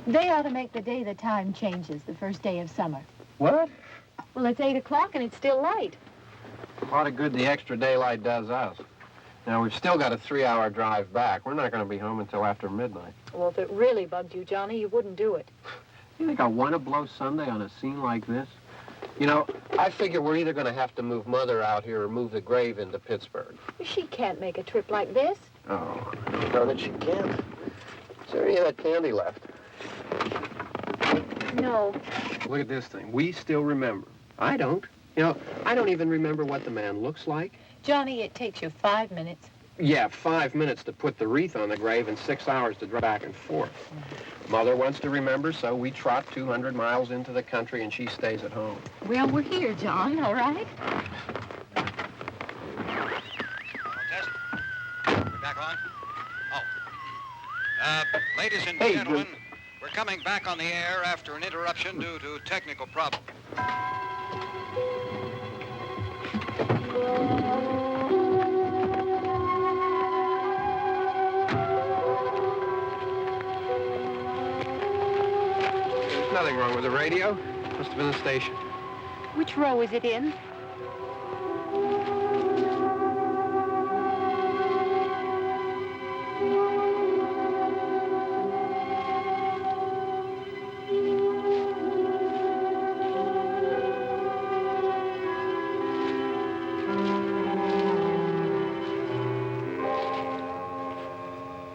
They ought to make the day the time changes, the first day of summer. What? Well, it's 8 o'clock and it's still light. A lot of good the extra daylight does us. Now, we've still got a 3-hour drive back. We're not going to be home until after midnight. Well, if it really bugged you, Johnny, you wouldn't do it. You think I want to blow Sunday on a scene like this? You know, I figure we're either going to have to move Mother out here or move the grave into Pittsburgh. She can't make a trip like this. Oh, I don't know that she can't. Is there any of that candy left? No. Look at this thing. We still remember. I don't. You know, I don't even remember what the man looks like. Johnny, it takes you 5 minutes. Yeah, 5 minutes to put the wreath on the grave and 6 hours to drive back and forth. Mother wants to remember, so we trot 200 miles into the country and she stays at home. Well, we're here, John, all right? Test. We're back on? Oh. Ladies and gentlemen, we're coming back on the air after an interruption due to technical problem. There's nothing wrong with the radio. Must have been the station. Which row is it in?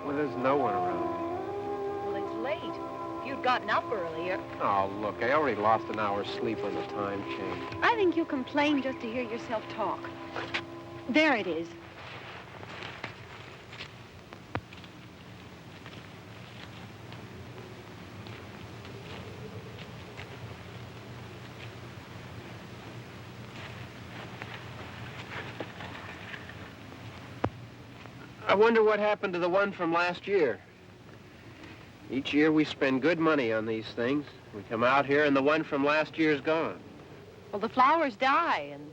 Well, there's no one around. Well, it's late. If you'd gotten up earlier. Oh, look, I already lost an hour's sleep on the time change. I think you complain just to hear yourself talk. There it is. I wonder what happened to the one from last year. Each year we spend good money on these things. We come out here and the one from last year's gone. Well, the flowers die, and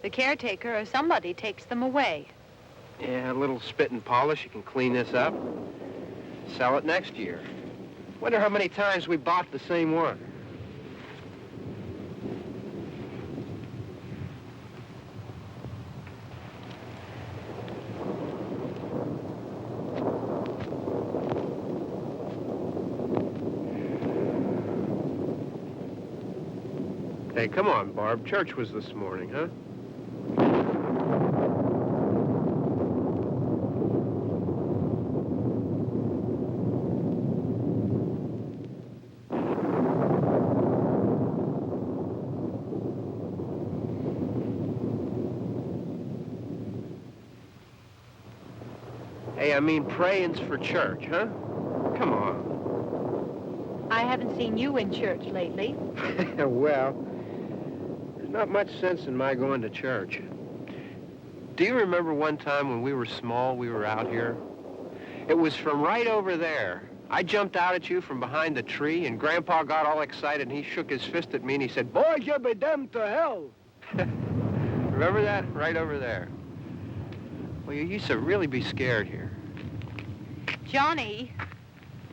the caretaker or somebody takes them away. Yeah, a little spit and polish. You can clean this up. Sell it next year. Wonder how many times we bought the same one. Hey, come on, Barb. Church was this morning, huh? Hey, I mean praying's for church, huh? Come on. I haven't seen you in church lately. Well, there's not much sense in my going to church. Do you remember one time when we were small, we were out here? It was from right over there. I jumped out at you from behind the tree, and Grandpa got all excited, and he shook his fist at me, and he said, "Boys, you'll be damned to hell." Remember that? Right over there. Well, you used to really be scared here. Johnny.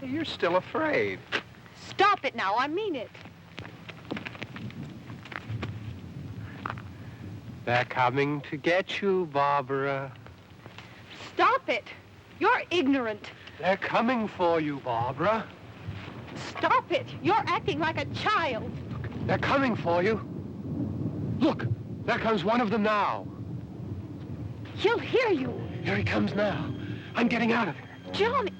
You're still afraid. Stop it now. I mean it. They're coming to get you, Barbra. Stop it. You're ignorant. They're coming for you, Barbra. Stop it. You're acting like a child. Look, they're coming for you. Look, there comes one of them now. He'll hear you. Here he comes now. I'm getting out of here. Johnny.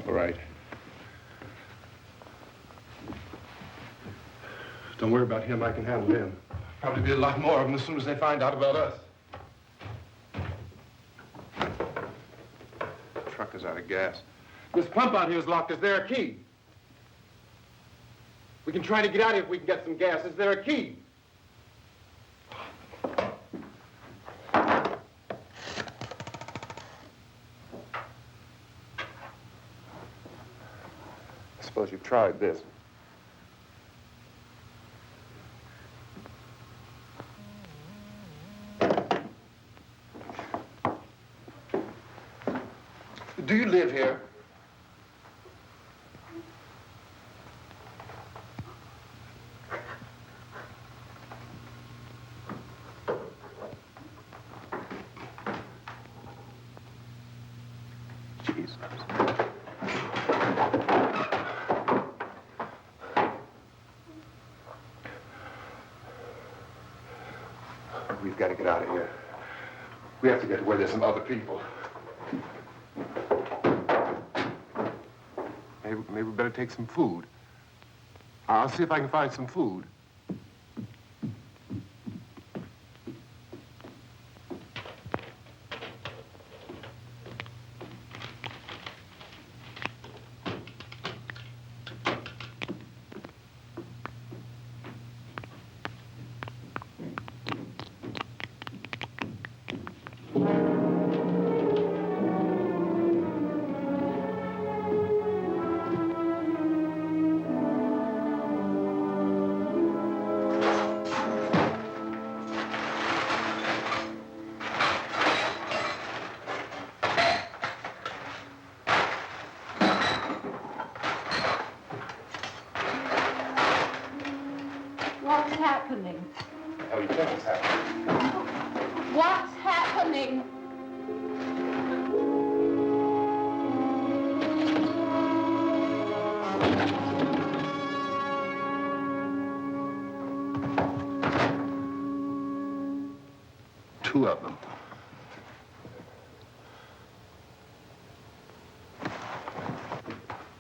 All right. Don't worry about him. I can handle him. Probably be a lot more of them as soon as they find out about us. The truck is out of gas. This pump out here is locked. Is there a key? We can try to get out of here if we can get some gas. Is there a key? I suppose you've tried this. Do you live here? Jesus. We've got to get out of here. We have to get to where there's some other people. Maybe we better take some food. I'll see if I can find some food. What's happening? What do you think is happening? What's happening? Two of them.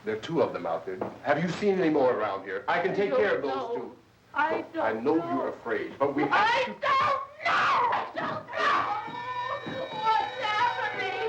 There are two of them out there. Have you seen any more around here? I can take care of those two. I don't I know you're afraid, but we have to... I don't know! I don't know! What's happening?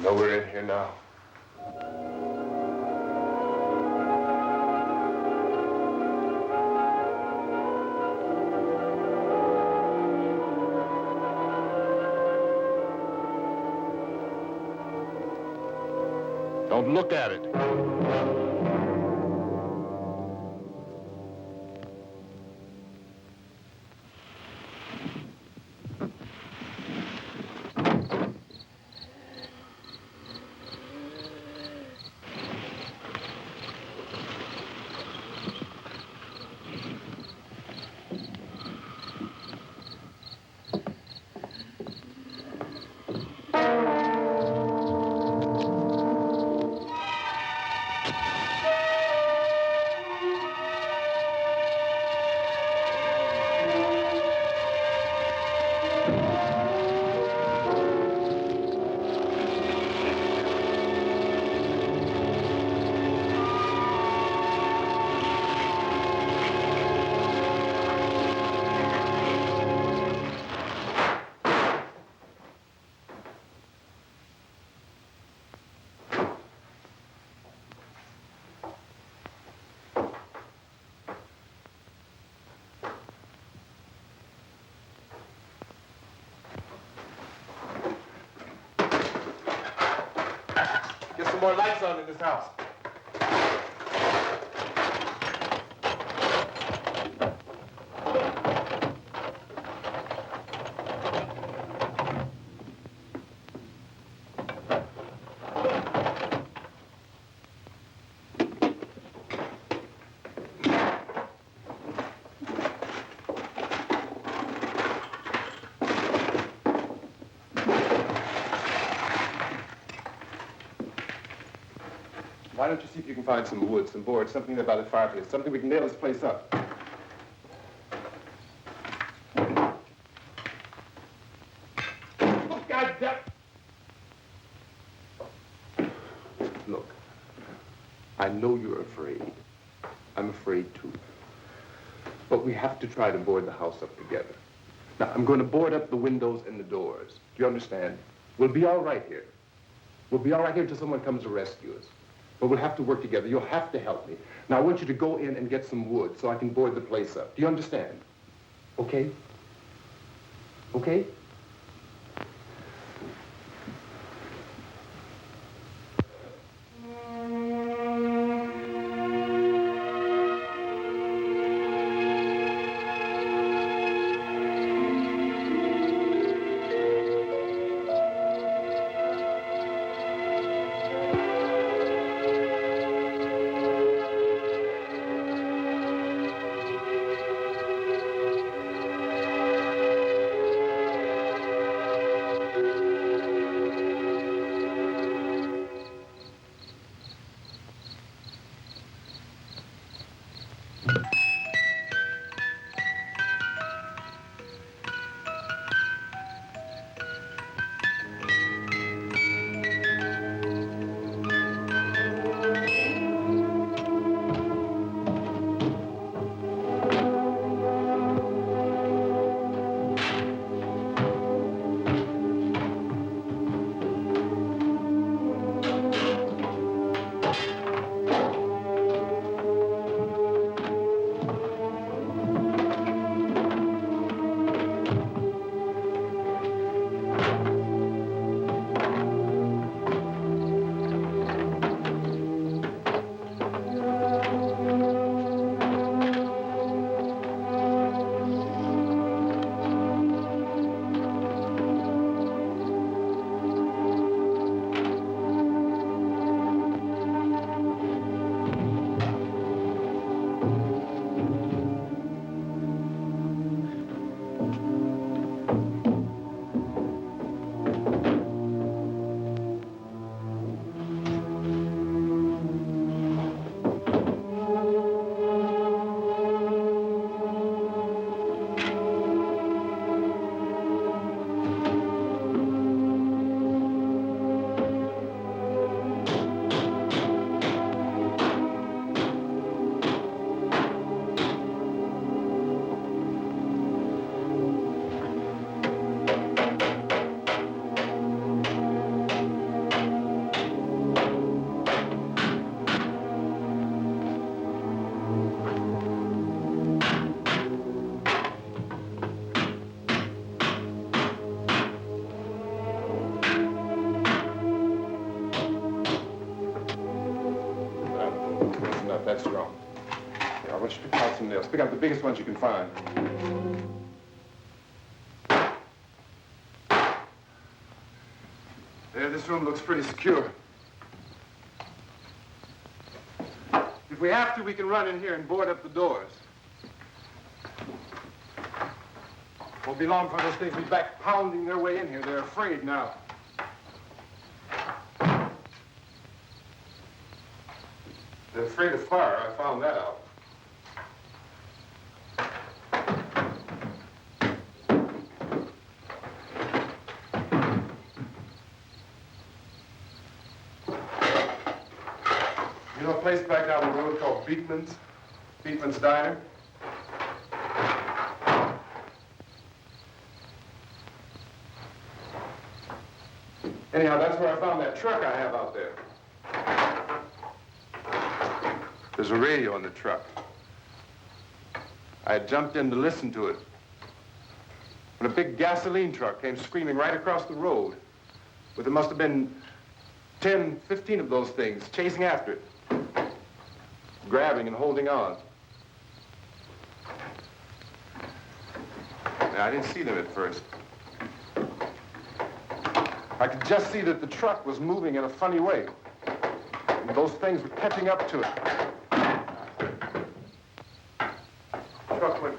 know we're in here now. Don't look at it. Get some more lights on in this house. Why don't you see if you can find some wood, some board, something there by the fireplace, something we can nail this place up. Oh, God damn! Look, I know you're afraid. I'm afraid too. But we have to try to board the house up together. Now, I'm going to board up the windows and the doors. Do you understand? We'll be all right here. We'll be all right here until someone comes to rescue us. But we'll have to work together. You'll have to help me. Now, I want you to go in and get some wood so I can board the place up. Do you understand? Okay? Okay? that's wrong. Yeah, I want you to pick out some nails. Pick out the biggest ones you can find. There, this room looks pretty secure. If we have to, we can run in here and board up the doors. Won't be long for those things to be back pounding their way in here. They're afraid now. They're afraid of fire. I found that out. You know a place back down the road called Beekman's? Beekman's Diner? Anyhow, that's where I found that truck I have out there. There's a radio in the truck. I had jumped in to listen to it when a big gasoline truck came screaming right across the road. But there must have been 10, 15 of those things chasing after it, grabbing and holding on. Now, I didn't see them at first. I could just see that the truck was moving in a funny way. And those things were catching up to it. The truck went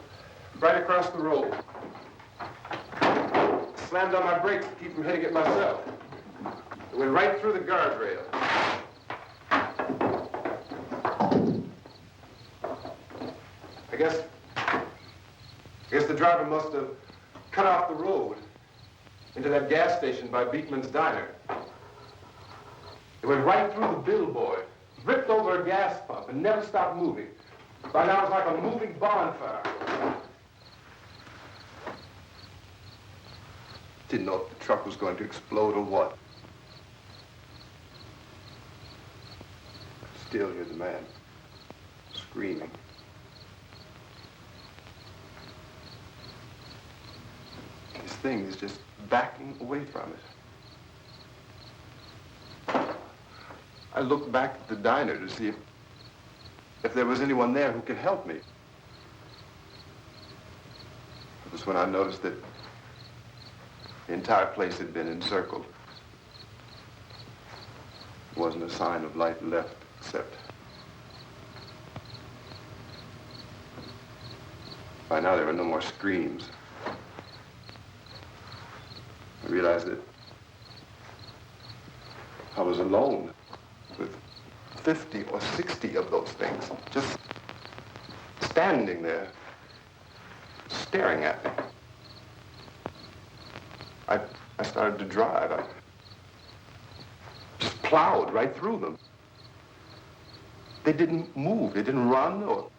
right across the road. Slammed on my brakes to keep from hitting it myself. It went right through the guardrail. I guess the driver must have cut off the road into that gas station by Beekman's Diner. It went right through the billboard, ripped over a gas pump, and never stopped moving. By now, it's like a moving bonfire. Didn't know if the truck was going to explode or what. Still hear the man screaming. This thing is just backing away from it. I looked back at the diner to see if there was anyone there who could help me. It was when I noticed that the entire place had been encircled. There wasn't a sign of light left except by now there were no more screams. I realized that I was alone with 50 or 60 of those things, just standing there, staring at me. I started to drive. I just plowed right through them. They didn't move, they didn't run or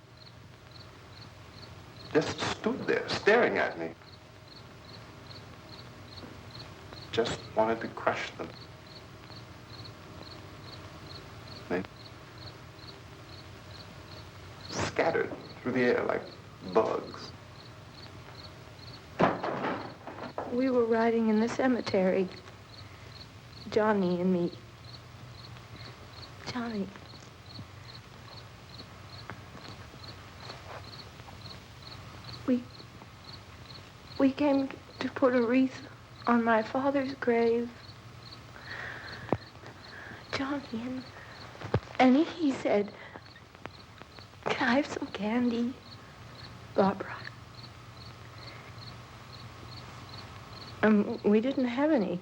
just stood there, staring at me. Just wanted to crush them. They scattered through the air like bugs. We were riding in the cemetery, Johnny and me. Johnny. We came to put a wreath on my father's grave. Johnny, and he said, "Can I have some candy, Barbra?" We didn't have any.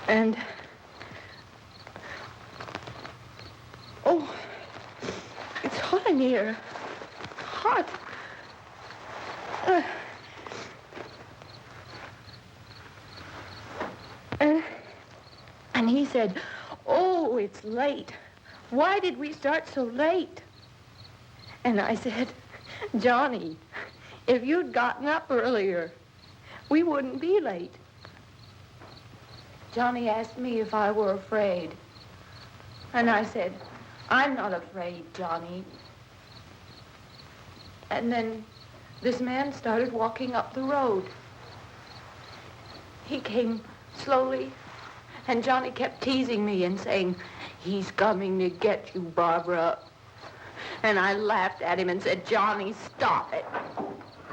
And, oh, it's hot in here. Hot. And he said, "Oh, it's late. Why did we start so late?" And I said, "Johnny, if you'd gotten up earlier, we wouldn't be late." Johnny asked me if I were afraid. And I said, "I'm not afraid, Johnny." And then this man started walking up the road. He came slowly, and Johnny kept teasing me and saying, He's coming to get you, Barbara. And I laughed at him and said, Johnny, stop it.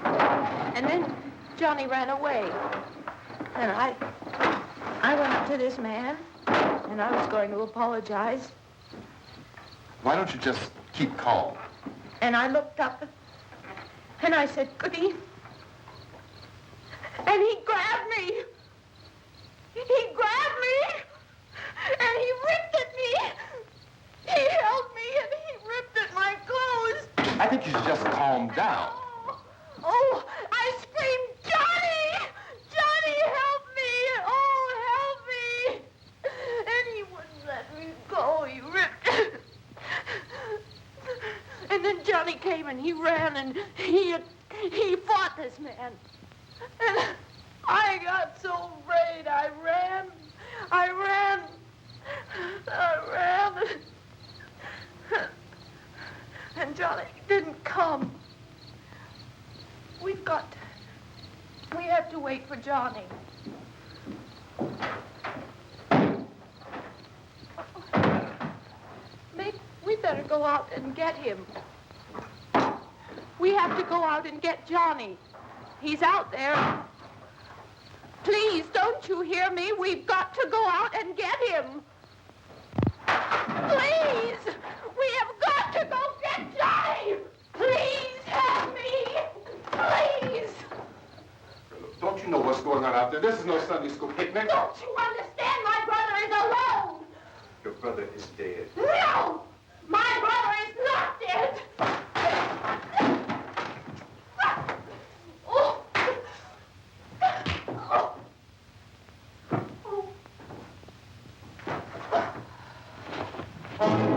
And then Johnny ran away. And I went up to this man, and I was going to apologize. Why don't you just keep calm? And I looked up, and I said, Goody. And he grabbed me. He grabbed me, and he ripped at me. He held me, and he ripped at my clothes. I think you should just calm down. Oh, I screamed, Johnny! Johnny, help me! Oh, help me! And he wouldn't let me go. He ripped. And then Johnny came and he ran and he fought this man. And I got so afraid. I ran. And Johnny didn't come. We have to wait for Johnny. We better go out and get him. We have to go out and get Johnny. He's out there. Please, don't you hear me? We've got to go out and get him. Please! We have got to go get Johnny! Please help me! Please! Don't you know what's going on out there? This is no Sunday school picnic. Don't you understand? My brother is alone! Your brother is dead. No! My brother is not dead! Oh. Oh.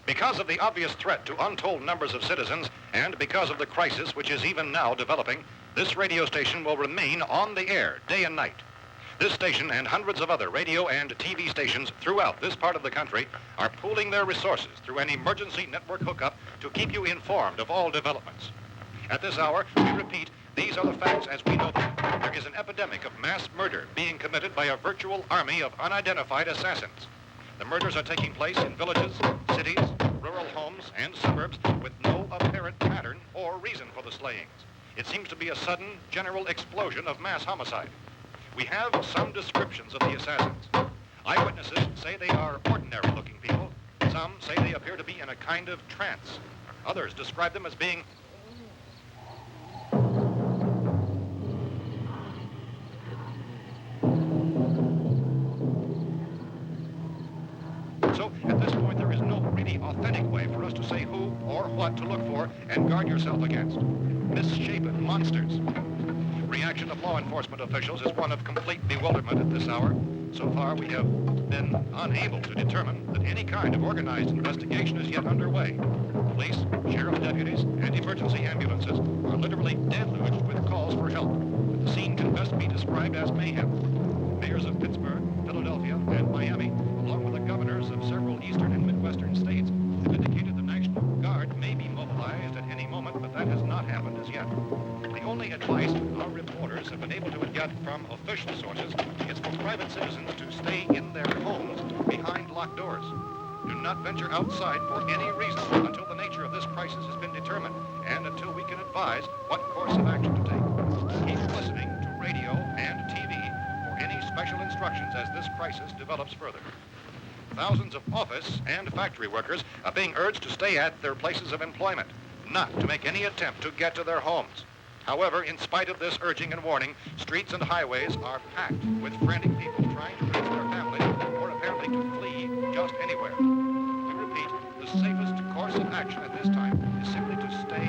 Because of the obvious threat to untold numbers of citizens, and because of the crisis which is even now developing, this radio station will remain on the air day and night. This station and hundreds of other radio and TV stations throughout this part of the country are pooling their resources through an emergency network hookup to keep you informed of all developments. At this hour, we repeat, these are the facts as we know them. There is an epidemic of mass murder being committed by a virtual army of unidentified assassins. The murders are taking place in villages, cities, rural homes, and suburbs with no apparent pattern or reason for the slayings. It seems to be a sudden, general explosion of mass homicide. We have some descriptions of the assassins. Eyewitnesses say they are ordinary-looking people. Some say they appear to be in a kind of trance. Others describe them as being So, at this point, there is no really authentic way for us to say who or what to look for and guard yourself against. Misshapen monsters. Reaction of law enforcement officials is one of complete bewilderment at this hour. So far, we have been unable to determine that any kind of organized investigation is yet underway. Police, sheriff's deputies, and emergency ambulances are literally deluged with calls for help. The scene can best be described as mayhem. Mayors of Pittsburgh, Philadelphia, and Miami, along with the governors of several eastern and midwestern states, have indicated the National Guard may be mobilized at any moment, but that has not happened as yet. The only advice our reporters have been able to get from official sources is for private citizens to stay in their homes behind locked doors. Do not venture outside for any reason until the nature of this crisis has been determined and until we can advise what course of action to take. Keep listening to radio and TV for any special instructions as this crisis develops further. Thousands of office and factory workers are being urged to stay at their places of employment, not to make any attempt to get to their homes. However, in spite of this urging and warning, streets and highways are packed with frantic people trying to reach their families or apparently to flee just anywhere. We repeat, the safest course of action at this time is simply to stay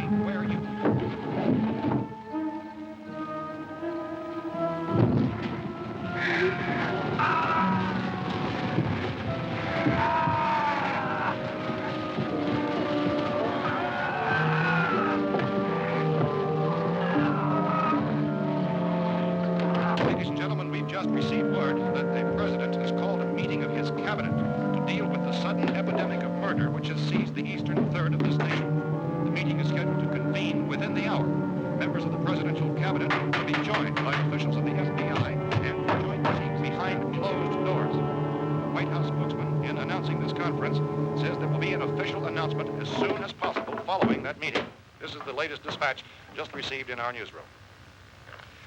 sudden epidemic of murder which has seized the eastern third of this nation. The meeting is scheduled to convene within the hour. Members of the presidential cabinet will be joined by officials of the FBI and joint teams behind closed doors. The White House spokesman, in announcing this conference, says there will be an official announcement as soon as possible following that meeting. This is the latest dispatch just received in our newsroom.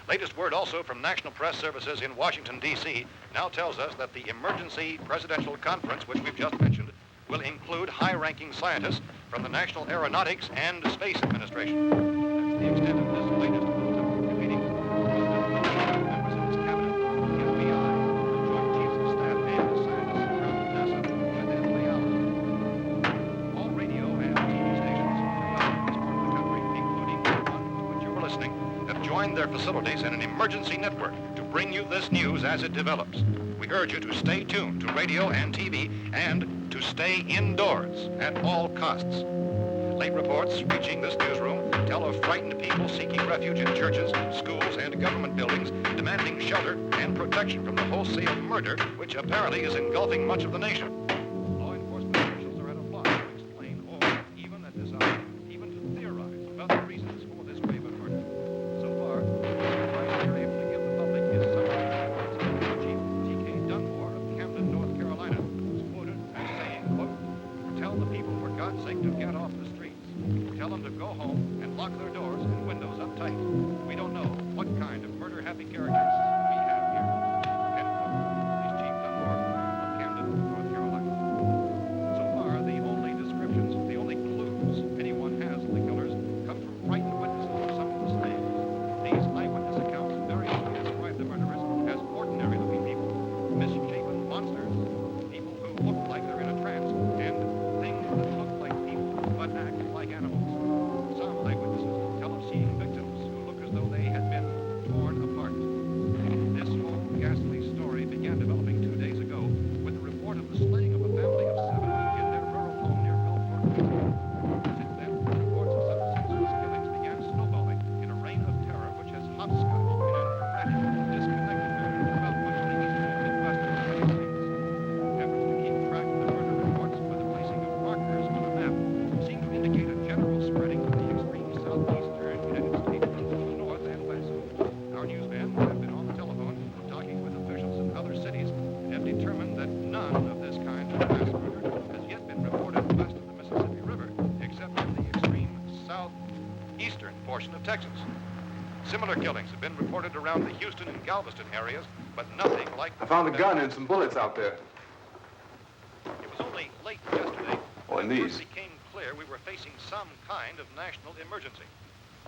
Latest word also from National Press Services in Washington, D.C. now tells us that the emergency presidential conference, which we've just mentioned, will include high-ranking scientists from the National Aeronautics and Space Administration. That's the extent of this latest bulletin. Meeting members of his cabinet, the FBI, the Joint Chiefs of Staff, and the scientists from NASA within the hour. All radio and TV stations throughout this part of the country, including the one to which you are listening, have joined their facilities in an emergency network to bring you this news as it develops. We urge you to stay tuned to radio and TV and to stay indoors at all costs. Late reports reaching this newsroom tell of frightened people seeking refuge in churches, schools, and government buildings, demanding shelter and protection from the wholesale murder which apparently is engulfing much of the nation. Law enforcement officials are at a loss to explain or, even at this hour, even to theorize about the reasons for this wave of murder. So far, the advice we're able to give the public is summary reports of Chief T.K. Dunmore of Camden, North Carolina, who's quoted as saying, quote, "Tell the people, for God's sake, to get off the streets. Tell them to go home and lock their doors and windows up tight. We don't know what kind of murder-happy characters we have here." End quote. He's Chief Dunmore of Camden, North Carolina. So far, the only descriptions, the only clues anyone has of the killers come from frightened witnesses of some of the slaves. These eyewitness accounts variously describe the murderers as ordinary-looking people, misshapen monsters, people who look like they're in a trance, and things that look like people but act like animals. Some eyewitnesses tell of seeing victims who look as though they had been torn apart. This whole ghastly story began developing 2 days ago with the report of the slaying of a family of 7 in their rural home near Gulfport. Since then, reports of such senseless killings began snowballing in a reign of terror which has hopscotched in an erratic, disconnected manner throughout much of the eastern Midwest of the United States. Efforts to keep track of the murder reports by the placing of markers on a map seem to indicate a general spreading of the extreme southeastern United States to the north and west. Our newsmen have been on the telephone talking with officials in other cities and have determined that none of this kind of mass murder has yet been reported west of the Mississippi River, except in the extreme southeastern portion of Texas. Similar killings have been reported around the Houston and Galveston areas, but nothing like I found a gun and some bullets out there. It was only late yesterday Oh, and when it these. first became clear we were facing some kind of national emergency.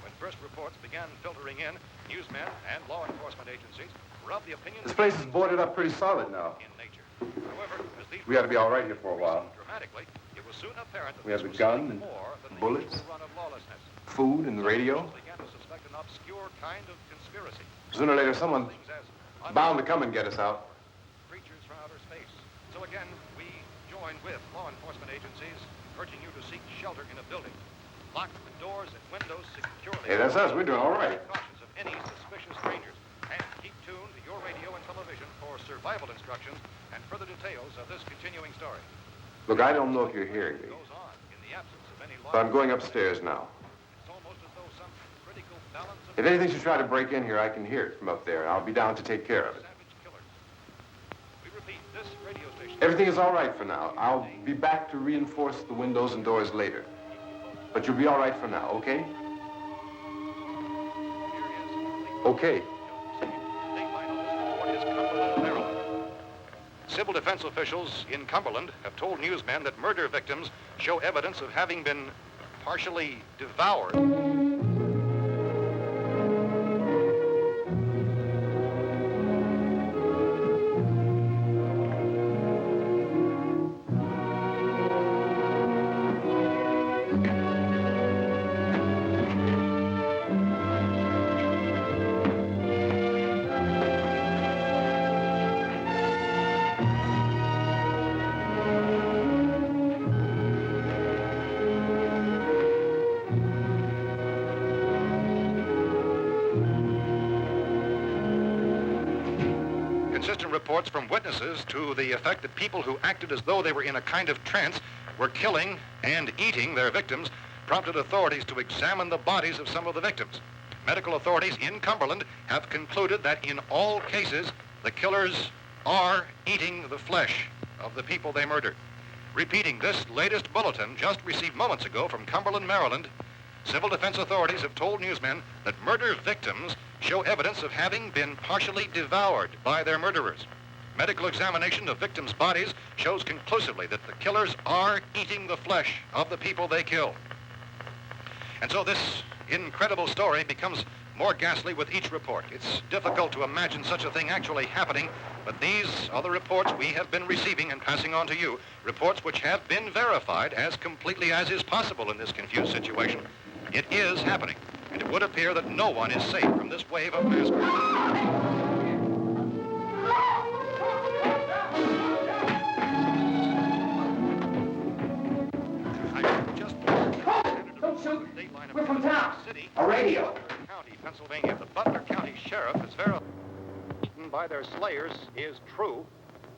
When first reports began filtering in, newsmen and law enforcement agencies were of the opinion This place is boarded up pretty solid now. in nature. However, as these We ought to be all right here for a while. dramatically, it was soon apparent that We have this the was gun something and more than the bullets. usual run of lawlessness. Food and the radio. Some began to suspect an obscure kind of conspiracy. Sooner or later, someone Things as bound to come and get us out. creatures from outer space. So again, we join with law enforcement agencies, urging you to seek shelter in a building. Lock the doors and windows securely. Hey, that's us. We're doing all right. Precautions of any suspicious strangers. And keep tuned to your radio and television for survival instructions and further details of this continuing story. Look, I don't know if you're hearing me, Goes on in the absence of any law. but I'm going upstairs now. It's almost as though some critical balance of If anything should try to break in here, I can hear it from up there, and I'll be down to take care of it. savage killers. We repeat, this radio station. Everything is all right for now. I'll be back to reinforce the windows and doors later. But you'll be all right for now, okay? Okay. Civil defense officials in Cumberland have told newsmen that murder victims show evidence of having been partially devoured. inconsistent reports from witnesses to the effect that people who acted as though they were in a kind of trance were killing and eating their victims prompted authorities to examine the bodies of some of the victims. Medical authorities in Cumberland have concluded that in all cases, the killers are eating the flesh of the people they murdered. Repeating this latest bulletin just received moments ago from Cumberland, Maryland, civil defense authorities have told newsmen that murder victims show evidence of having been partially devoured by their murderers. Medical examination of victims' bodies shows conclusively that the killers are eating the flesh of the people they kill. And so this incredible story becomes more ghastly with each report. It's difficult to imagine such a thing actually happening, but these are the reports we have been receiving and passing on to you, reports which have been verified as completely as is possible in this confused situation. It is happening, and it would appear that no one is safe from this wave of mass murder. We're from town. A radio. County, Pennsylvania. The Butler County Sheriff is verified by their slayers is true.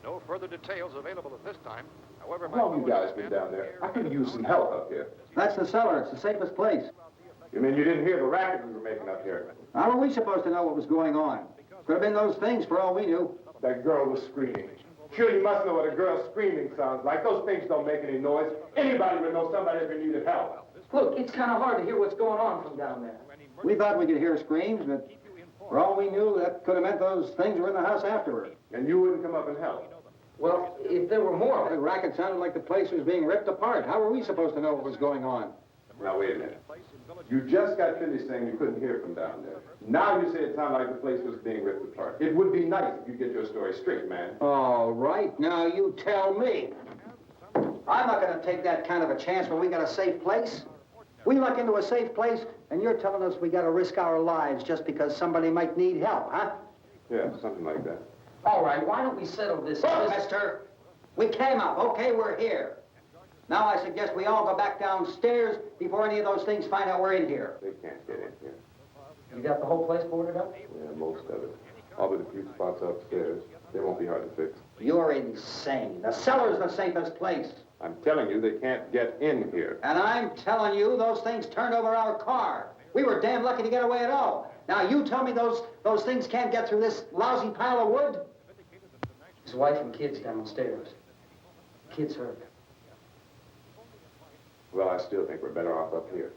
No further details available at this time. However, How long you guys been down there? I could use some help up here. That's the cellar. It's the safest place. You mean you didn't hear the racket we were making up here? How were we supposed to know what was going on? Could have been those things for all we knew. That girl was screaming. Sure, you must know what a girl screaming sounds like. Those things don't make any noise. Anybody would know somebody ever needed help. Look, it's kind of hard to hear what's going on from down there. We thought we could hear screams, but for all we knew, that could have meant those things were in the house afterward. And you wouldn't come up and help? Well, if there were more... The racket sounded like the place was being ripped apart. How were we supposed to know what was going on? Now, wait a minute. You just got finished saying you couldn't hear from down there. Now you say it sounded like the place was being ripped apart. It would be nice if you get your story straight, man. All right, now you tell me. I'm not going to take that kind of a chance when we got a safe place. We luck into a safe place, and you're telling us we got to risk our lives just because somebody might need help, huh? Yeah, something like that. All right, why don't we settle this? Look, mister, we came up. Okay, we're here. Now I suggest we all go back downstairs before any of those things find out we're in here. They can't get in here. You got the whole place boarded up? Yeah, most of it. All but a few spots upstairs. They won't be hard to fix. You're insane. The cellar's the safest place. I'm telling you, they can't get in here. And I'm telling you, those things turned over our car. We were damn lucky to get away at all. Now, you tell me those things can't get through this lousy pile of wood? His wife and kids downstairs. Kids hurt. Well, I still think we're better off up here.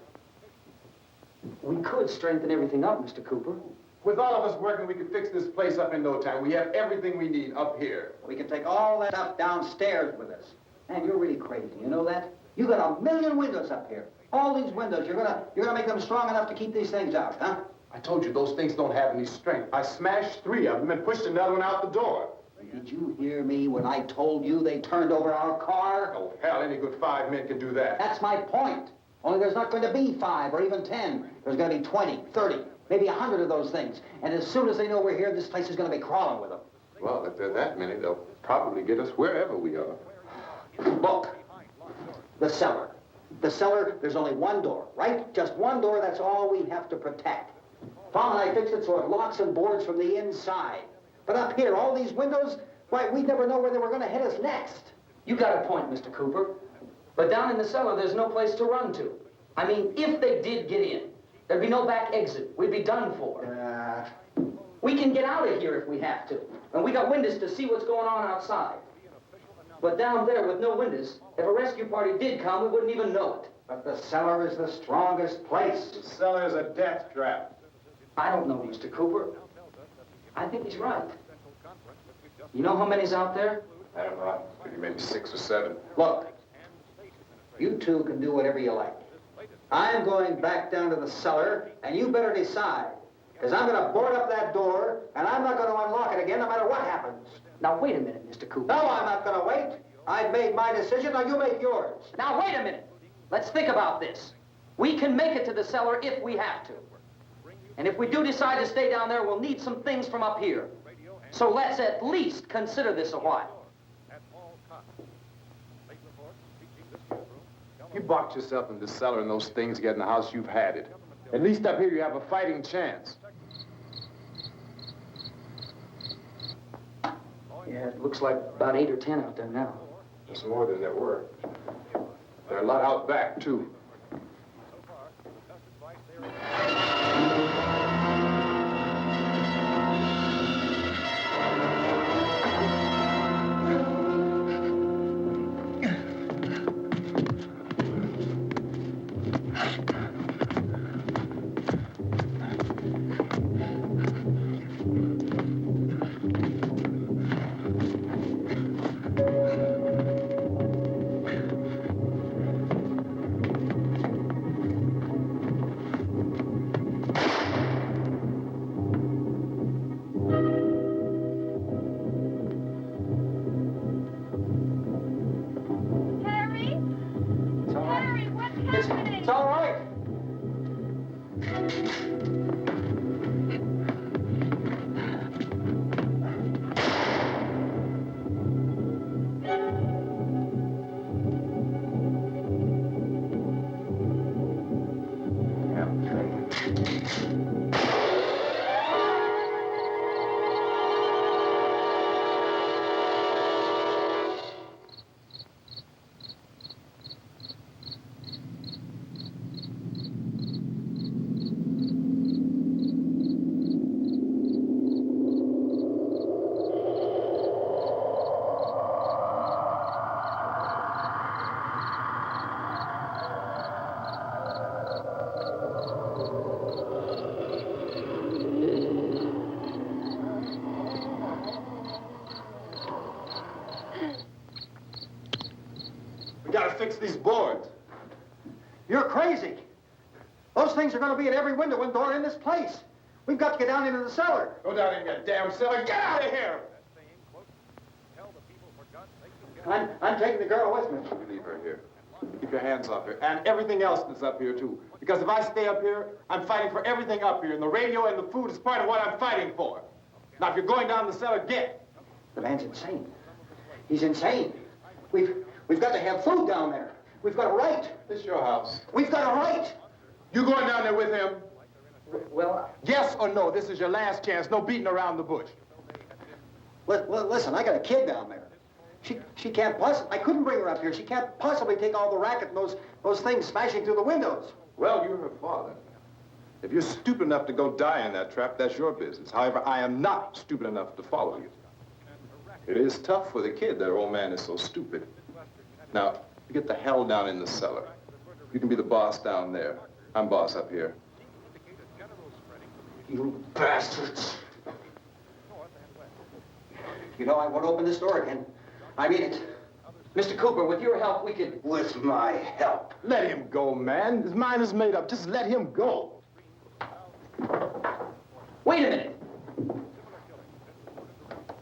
We could strengthen everything up, Mr. Cooper. With all of us working, we can fix this place up in no time. We have everything we need up here. We can take all that stuff downstairs with us. Man, you're really crazy, you know that? You got 1 million windows up here. All these windows, you're gonna make them strong enough to keep these things out, huh? I told you, those things don't have any strength. I smashed 3 of them and pushed another one out the door. Did you hear me when I told you they turned over our car? Oh, hell, any good 5 men can do that. That's my point. Only there's not going to be 5 or even 10. There's going to be 20, 30, maybe 100 of those things. And as soon as they know we're here, this place is going to be crawling with them. Well, if there are that many, they'll probably get us wherever we are. Look, the cellar. The cellar, there's only one door, right? Just one door, that's all we have to protect. Tom and I fixed it so it locks and boards from the inside. But up here, all these windows, why, we'd never know where they were going to hit us next. You got a point, Mr. Cooper. But down in the cellar, there's no place to run to. I mean, if they did get in, there'd be no back exit. We'd be done for. We can get out of here if we have to. And we got windows to see what's going on outside. But down there with no windows, if a rescue party did come, we wouldn't even know it. But the cellar is the strongest place. The cellar is a death trap. I don't know, Mr. Cooper. I think he's right. You know how many's out there? I don't know. Maybe 6 or 7. Look, you two can do whatever you like. I'm going back down to the cellar, and you better decide. Because I'm going to board up that door, and I'm not going to unlock it again no matter what happens. Now, wait a minute, Mr. Cooper. No, I'm not going to wait. I've made my decision, now you make yours. Now, wait a minute. Let's think about this. We can make it to the cellar if we have to. And if we do decide to stay down there, we'll need some things from up here. So let's at least consider this a while. You box yourself in the cellar and those things get in the house, you've had it. At least up here you have a fighting chance. Yeah, it looks like about 8 or 10 out there now. It's more than there were. There are a lot out back, too. It's all right. We gotta fix these boards. You're crazy. Those things are going to be at every window and door in this place. We've got to get down into the cellar. Go down in that damn cellar. Get out of here! I'm taking the girl with me. You leave her here. Keep your hands off her. And everything else that's up here, too. Because if I stay up here, I'm fighting for everything up here. And the radio and the food is part of what I'm fighting for. Now, if you're going down the cellar, get. The man's insane. He's insane. We've got to have food down there. We've got a right. This is your house. We've got a right. You going down there with him? Well, Yes or no? This is your last chance. No beating around the bush. Listen, I got a kid down there. She can't possibly, I couldn't bring her up here. She can't possibly take all the racket and those things smashing through the windows. Well, you're her father. If you're stupid enough to go die in that trap, that's your business. However, I am not stupid enough to follow you. It is tough for the kid that her old man is so stupid. Now, you get the hell down in the cellar. You can be the boss down there. I'm boss up here. You bastards. You know, I won't open this door again. I mean it. Mr. Cooper, with your help, we could... With my help. Let him go, man. His mind is made up. Just let him go. Wait a minute.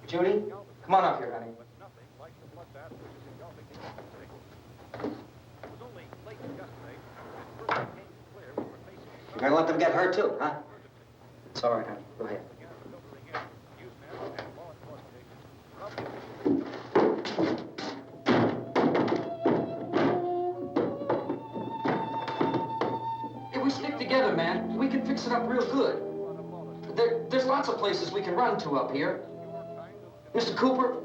Judy, come on up here, honey. You're gonna let them get hurt too, huh? It's all right, honey. Go ahead. If we stick together, man, we can fix it up real good. There's lots of places we can run to up here. Mr. Cooper,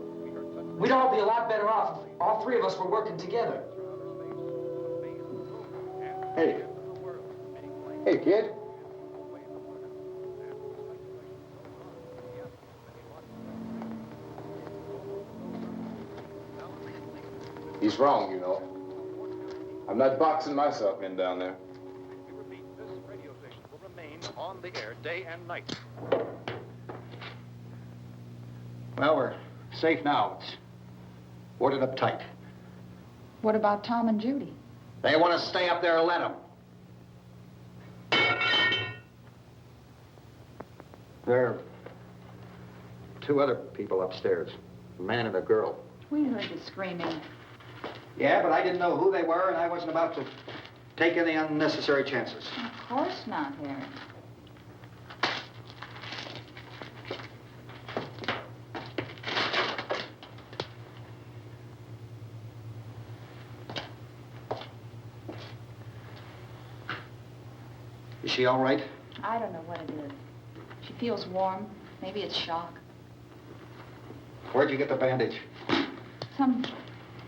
we'd all be a lot better off if all three of us were working together. Hey. Hey, kid. He's wrong, you know. I'm not boxing myself in down there. We repeat, this radio station will remain on the air day and night. Well, we're safe now. It's boarded up tight. What about Tom and Judy? They want to stay up there, let them. There are two other people upstairs, a man and a girl. We heard the screaming. Yeah, but I didn't know who they were, and I wasn't about to take any unnecessary chances. Of course not, Harry. Is she all right? I don't know what it is. She feels warm. Maybe it's shock. Where'd you get the bandage? Some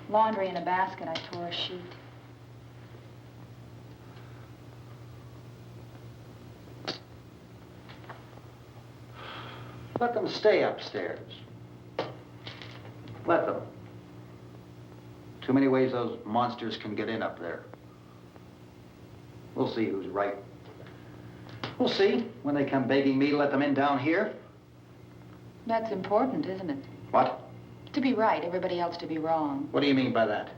laundry in a basket. I tore a sheet. Let them stay upstairs. Let them. Too many ways those monsters can get in up there. We'll see who's right. We'll see when they come begging me to let them in down here. That's important, isn't it? What? To be right, everybody else to be wrong. What do you mean by that?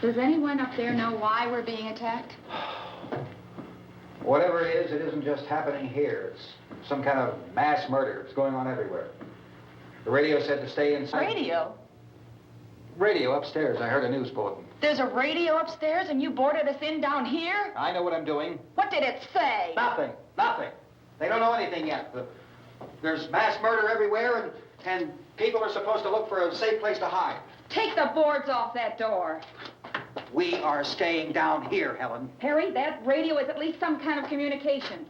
Does anyone up there know why we're being attacked? Whatever it isn't just happening here. It's some kind of mass murder. It's going on everywhere. The radio said to stay inside. Radio? Radio upstairs. I heard a news bulletin. There's a radio upstairs and you boarded us in down here? I know what I'm doing. What did it say? Nothing. Nothing. They don't know anything yet. There's mass murder everywhere, and people are supposed to look for a safe place to hide. Take the boards off that door. We are staying down here, Helen. Harry, that radio is at least some kind of communication.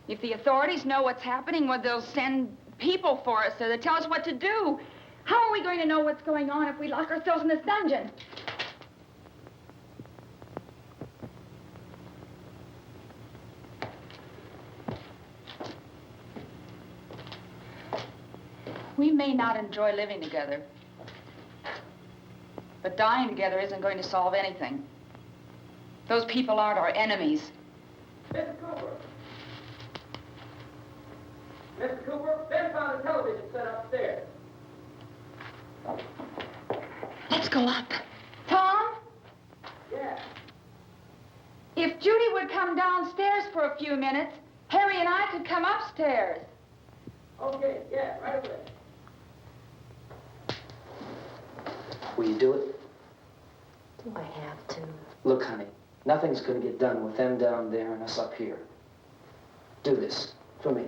If the authorities know what's happening, well, they'll send people for us to tell us what to do. How are we going to know what's going on if we lock ourselves in this dungeon? We may not enjoy living together, but dying together isn't going to solve anything. Those people aren't our enemies. Mr. Cooper! Mr. Cooper, Ben found a television set upstairs. Let's go up. Tom? Yeah. If Judy would come downstairs for a few minutes, Harry and I could come upstairs. Okay, yeah, right away. Will you do it? Do I have to? Look, honey, nothing's gonna get done with them down there and us up here. Do this for me.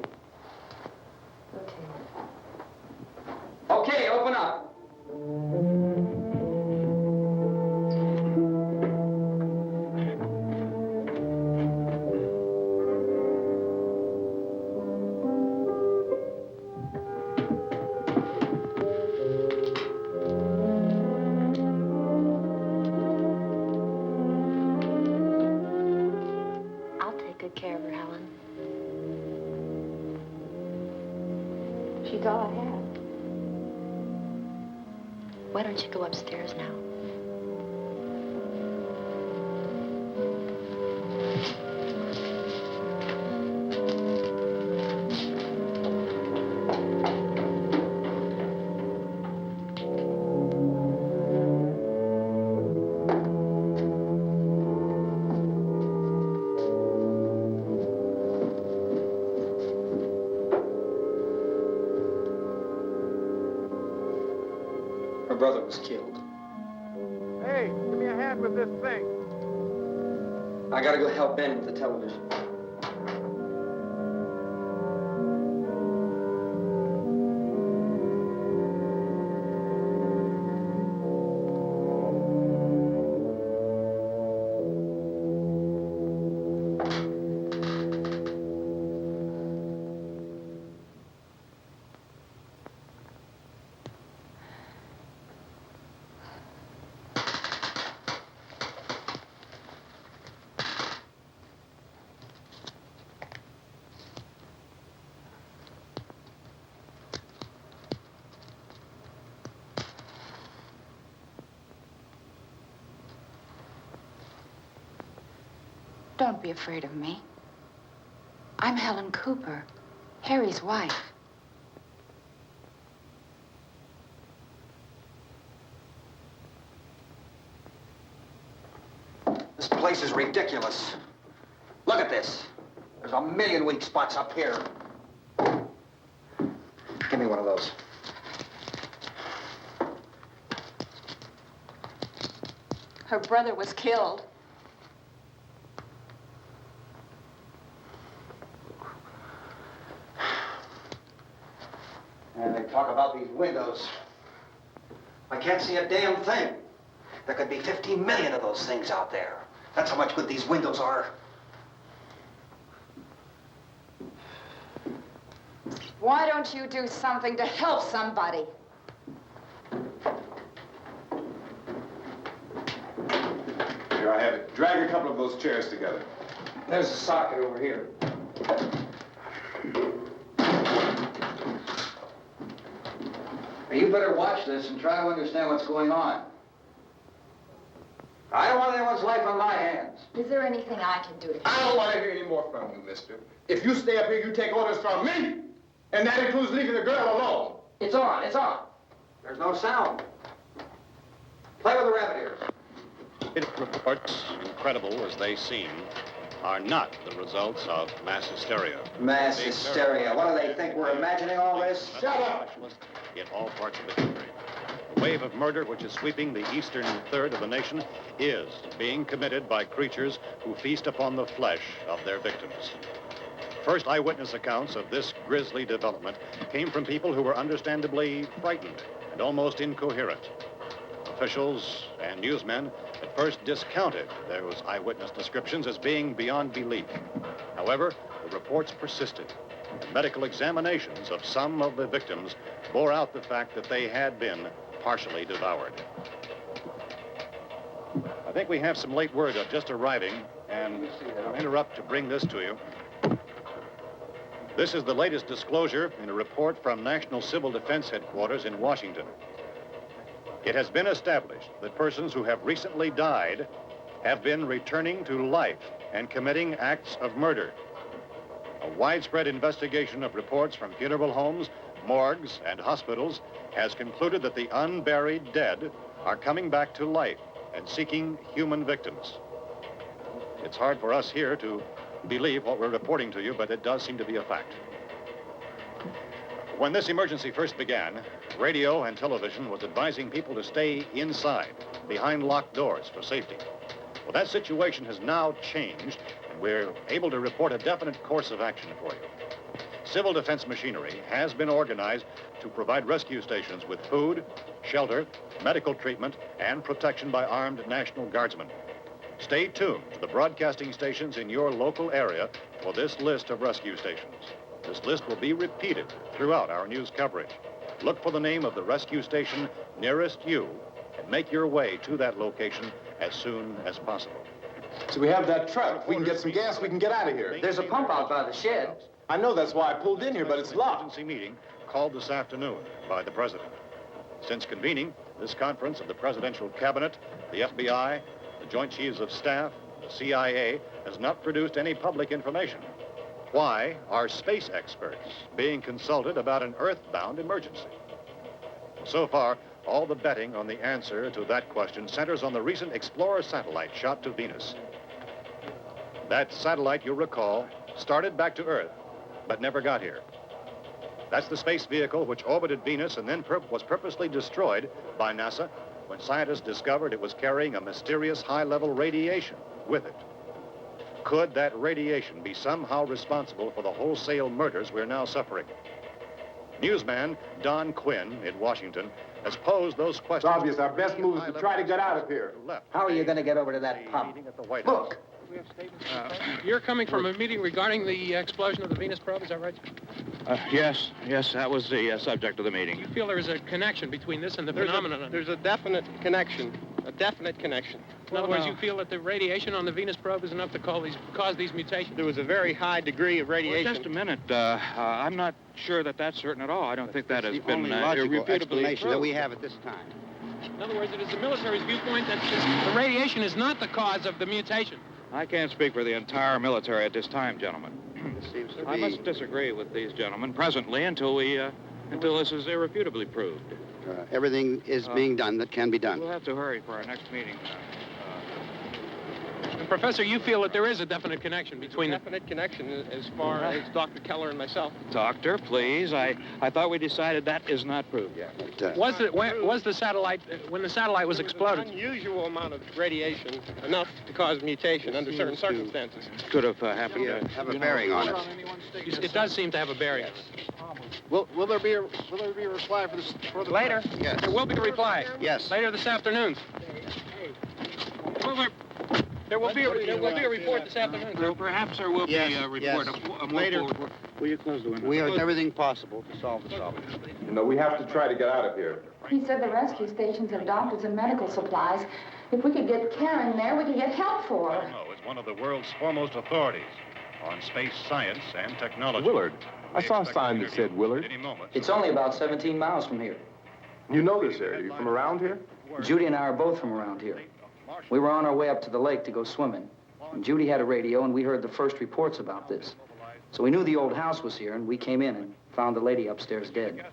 Okay. Okay, open up. I'll take good care of her, Helen. She's all I have. Why don't you go upstairs now? Her brother was killed. Hey, give me a hand with this thing. I gotta go help Ben with the television. Don't be afraid of me. I'm Helen Cooper, Harry's wife. This place is ridiculous. Look at this. There's a million weak spots up here. Give me one of those. Her brother was killed. And they talk about these windows. I can't see a damn thing. There could be 15 million of those things out there. That's how much good these windows are. Why don't you do something to help somebody? Here I have it. Drag a couple of those chairs together. There's a socket over here. You better watch this and try to understand what's going on. I don't want anyone's life on my hands. Is there anything I can do to I don't want to hear any more from you, mister. If you stay up here, you take orders from me. And that includes leaving the girl alone. It's on, it's on. There's no sound. Play with the rabbit ears. Reports, incredible as they seem, are not the results of mass hysteria. Mass hysteria. What do they think? We're imagining all this? Shut up! In all parts of the country. The wave of murder which is sweeping the eastern third of the nation is being committed by creatures who feast upon the flesh of their victims. First eyewitness accounts of this grisly development came from people who were understandably frightened and almost incoherent. Officials and newsmen at first discounted those eyewitness descriptions as being beyond belief. However, the reports persisted. And medical examinations of some of the victims bore out the fact that they had been partially devoured. I think we have some late word just arriving, and I'll interrupt to bring this to you. This is the latest disclosure in a report from National Civil Defense Headquarters in Washington. It has been established that persons who have recently died have been returning to life and committing acts of murder. A widespread investigation of reports from funeral homes, morgues, and hospitals has concluded that the unburied dead are coming back to life and seeking human victims. It's hard for us here to believe what we're reporting to you, but it does seem to be a fact. When this emergency first began, radio and television was advising people to stay inside, behind locked doors for safety. Well, that situation has now changed, and we're able to report a definite course of action for you. Civil defense machinery has been organized to provide rescue stations with food, shelter, medical treatment, and protection by armed National Guardsmen. Stay tuned to the broadcasting stations in your local area for this list of rescue stations. This list will be repeated throughout our news coverage. Look for the name of the rescue station nearest you and make your way to that location as soon as possible. So we have that truck. If we can get some gas, we can get out of here. There's a pump out by the shed. I know, that's why I pulled in here, but it's locked. Emergency meeting called this afternoon by the president. Since convening this conference of the presidential cabinet, the FBI, the Joint Chiefs of Staff, the CIA has not produced any public information. Why are space experts being consulted about an earthbound emergency? So far, all the betting on the answer to that question centers on the recent Explorer satellite shot to Venus. That satellite, you'll recall, started back to Earth, but never got here. That's the space vehicle which orbited Venus and then was purposely destroyed by NASA when scientists discovered it was carrying a mysterious high-level radiation with it. Could that radiation be somehow responsible for the wholesale murders we're now suffering? Newsman Don Quinn in Washington has posed those questions. It's obvious our best move is to try to get out of here. How are you going to get over to that pump? Look! You're coming from a meeting regarding the explosion of the Venus probe, is that right? Yes, that was the subject of the meeting. You feel there is a connection between this and the phenomenon? There's a definite connection. In other words, you feel that the radiation on the Venus probe is enough to cause these mutations? There was a very high degree of radiation. Well, just a minute. I'm not sure that that's certain at all. I don't think that has been logical explanation that proved. we have at this time. In other words, it is the military's viewpoint that the radiation is not the cause of the mutation. I can't speak for the entire military at this time, gentlemen. This seems to I be... must disagree with these gentlemen presently until this is irrefutably proved. everything is being done that can be done. We'll have to hurry for our next meeting. And Professor, you feel that there is a definite connection between them? Definite connection as far as Dr. Keller and myself. Doctor, please. I thought we decided that is not proved yet. Was the satellite, when the satellite was exploded? An unusual amount of radiation, enough to cause mutation under certain circumstances. Could have happened to have a bearing on it. It does seem to have a bearing. Will there be a reply for the later? Yes. There will be a reply. Yes. Later this afternoon. There will be a report this afternoon. Well, perhaps there will be a report. Yes. A more Later. full report. Will you close the window? We are everything possible to solve the problem. You know, we have to try to get out of here. He said the rescue stations have doctors and medical supplies. If we could get care in there, we could get help for her. No, it's one of the world's foremost authorities on space science and technology. Willard. I saw a sign that said Willard. It's only about 17 miles from here. You know this area. You from around here? Judy and I are both from around here. We were on our way up to the lake to go swimming. And Judy had a radio, and we heard the first reports about this. So we knew the old house was here, and we came in and found the lady upstairs dead.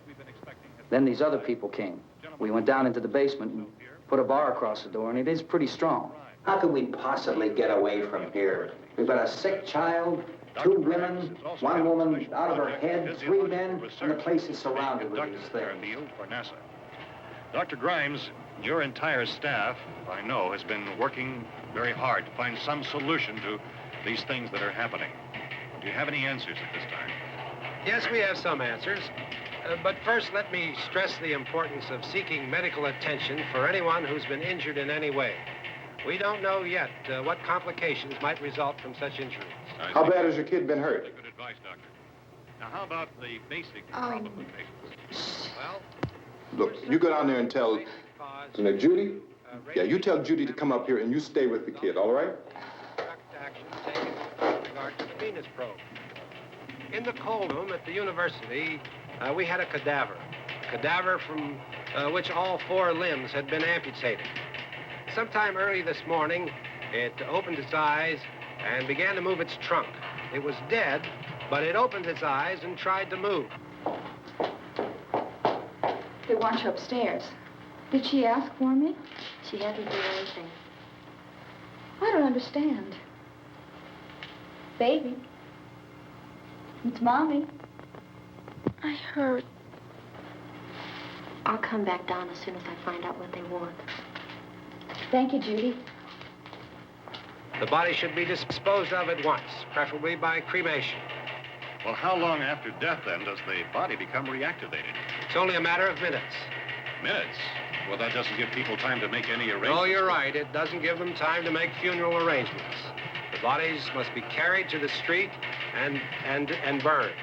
Then these other people came. We went down into the basement and put a bar across the door, and it is pretty strong. How could we possibly get away from here? We've got a sick child, 2 women, 1 woman out of her head, 3 men, and the place is surrounded with these things. For NASA. Dr. Grimes, your entire staff, I know, has been working very hard to find some solution to these things that are happening. Do you have any answers at this time? Yes, we have some answers. But first, let me stress the importance of seeking medical attention for anyone who's been injured in any way. We don't know yet what complications might result from such injuries. How bad has your kid been hurt? Good advice, Doctor. Now, how about the basic problem of patients? Well, Look, you go down there and tell, Judy? Yeah, you tell Judy to come up here and you stay with the kid, all right? Action taken with regard to the Venus probe. In the cold room at the university, we had a cadaver from which all 4 limbs had been amputated. Sometime early this morning, it opened its eyes and began to move its trunk. It was dead, but it opened its eyes and tried to move. They want you upstairs. Did she ask for me? She hasn't done anything. I don't understand. Baby. It's Mommy. I heard. I'll come back down as soon as I find out what they want. Thank you, Judy. The body should be disposed of at once, preferably by cremation. Well, how long after death, then, does the body become reactivated? It's only a matter of minutes. Minutes? Well, that doesn't give people time to make any arrangements. Oh, you're right. It doesn't give them time to make funeral arrangements. The bodies must be carried to the street and burned.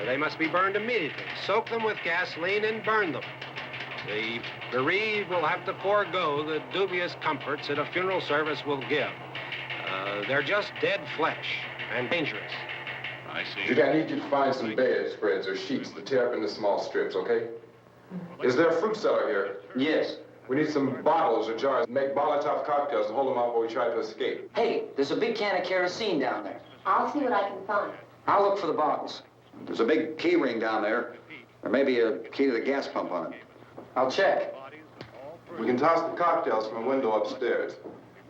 They must be burned immediately. Soak them with gasoline and burn them. The bereaved will have to forego the dubious comforts that a funeral service will give. They're just dead flesh and dangerous. I see. Judy, I need you to find some bedspreads or sheets to tear up into small strips, okay? Is there a fruit cellar here? Yes. We need some bottles or jars to make Molotov cocktails and hold them out while we try to escape. Hey, there's a big can of kerosene down there. I'll see what I can find. I'll look for the bottles. There's a big key ring down there. There may be a key to the gas pump on it. I'll check. We can toss the cocktails from a window upstairs.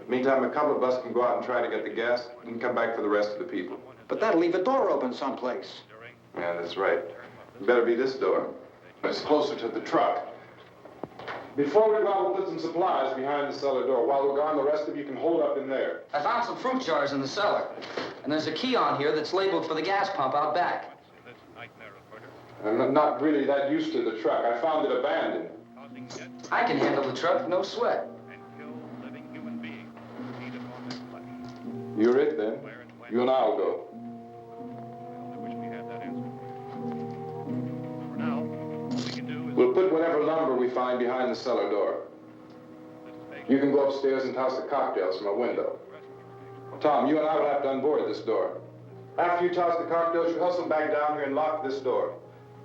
Meantime, a couple of us can go out and try to get the gas and come back for the rest of the people. But that'll leave a door open someplace. Yeah, that's right. It better be this door. It's closer to the truck. Before we go out, we'll put some supplies behind the cellar door. While we're gone, the rest of you can hold up in there. I found some fruit jars in the cellar. And there's a key on here that's labeled for the gas pump out back. I'm not really that used to the truck. I found it abandoned. I can handle the truck, no sweat. You're it, then. You and I'll go. We'll put whatever lumber we find behind the cellar door. You can go upstairs and toss the cocktails from a window. Tom, you and I will have to unboard this door. After you toss the cocktails, you hustle back down here and lock this door.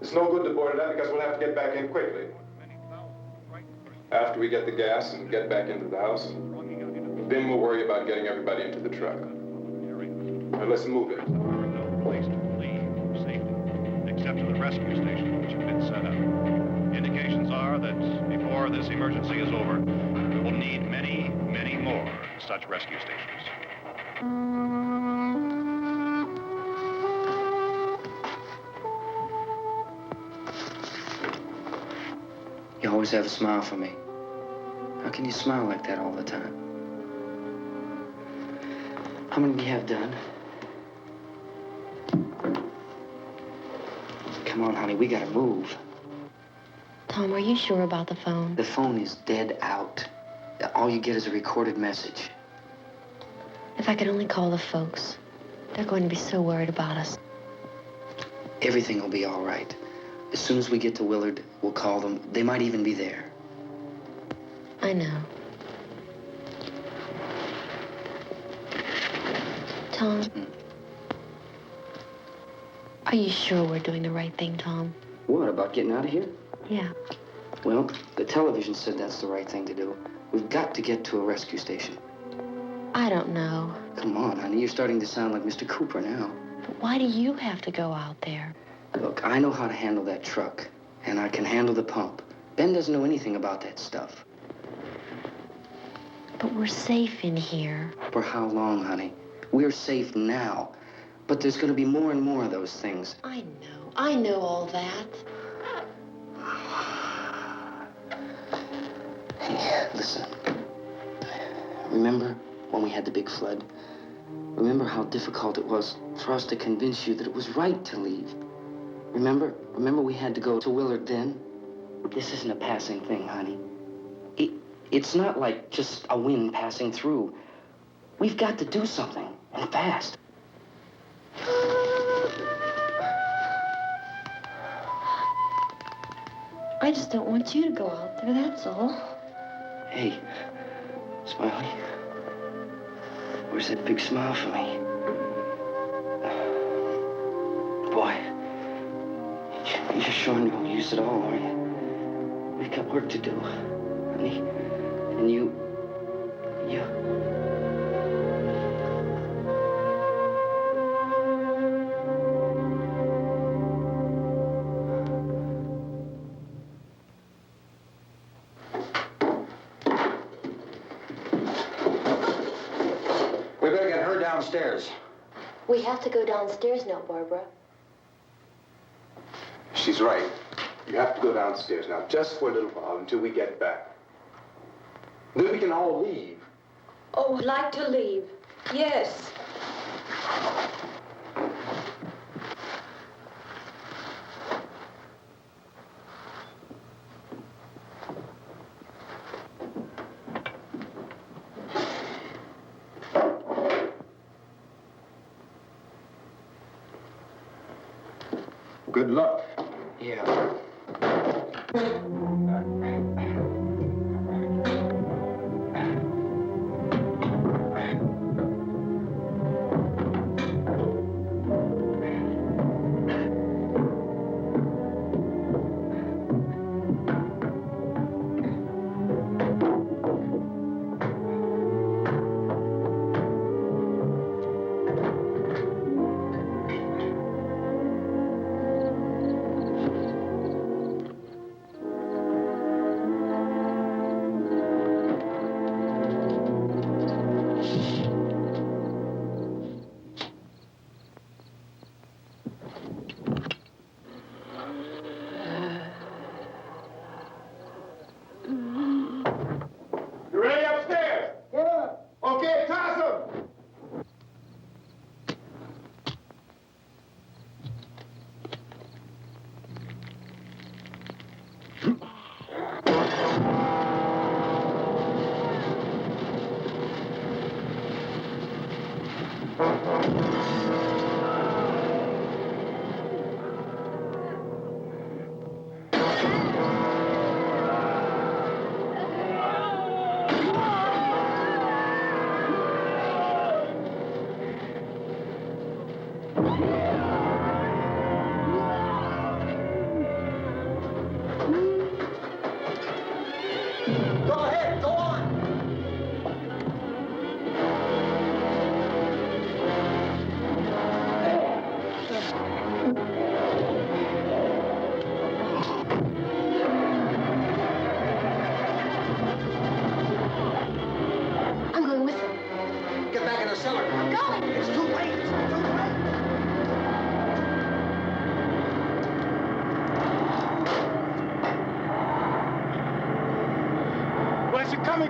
It's no good to board it up because we'll have to get back in quickly. After we get the gas and get back into the house, then we'll worry about getting everybody into the truck. Now let's move it. No place to leave safely, except to the rescue station, which have been set up. Indications are that before this emergency is over, we will need many, many more such rescue stations. You always have a smile for me. How can you smile like that all the time? How many do you have done? Come on, honey, we gotta move. Tom, are you sure about the phone? The phone is dead out. All you get is a recorded message. If I could only call the folks. They're going to be so worried about us. Everything will be all right. As soon as we get to Willard, we'll call them. They might even be there. I know. Tom? Are you sure we're doing the right thing, Tom? What, about getting out of here? Yeah. Well, the television said that's the right thing to do. We've got to get to a rescue station. I don't know. Come on, honey. You're starting to sound like Mr. Cooper now. But why do you have to go out there? Look, I know how to handle that truck, and I can handle the pump. Ben doesn't know anything about that stuff. But we're safe in here. For how long, honey? We're safe now. But there's going to be more and more of those things. I know all that. Hey, listen. Remember when we had the big flood? Remember how difficult it was for us to convince you that it was right to leave? Remember we had to go to Willard then? This isn't a passing thing, honey. It's not like just a wind passing through. We've got to do something, and fast. I just don't want you to go out there, that's all. Hey, Smiley. Where's that big smile for me? Boy, you're showing no use at all, aren't you? We've got work to do, honey. And you... We better get her downstairs. We have to go downstairs now, Barbara. She's right. You have to go downstairs now, just for a little while, until we get back. Then we can all leave. Oh, I'd like to leave. Yes. Good luck. Yeah.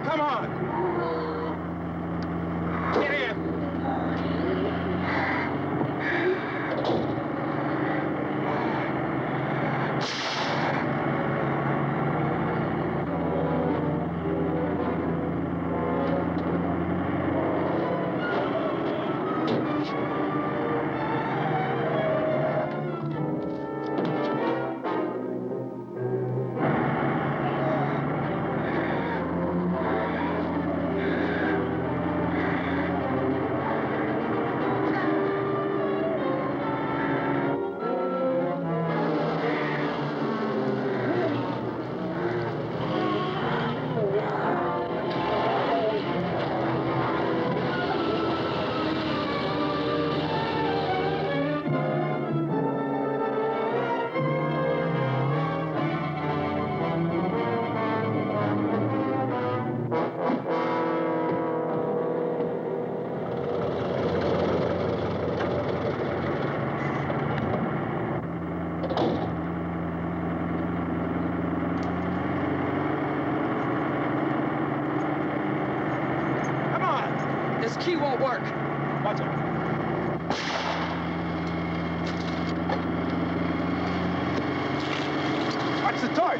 Come on! Get in! This key won't work. Watch it. Watch the torch.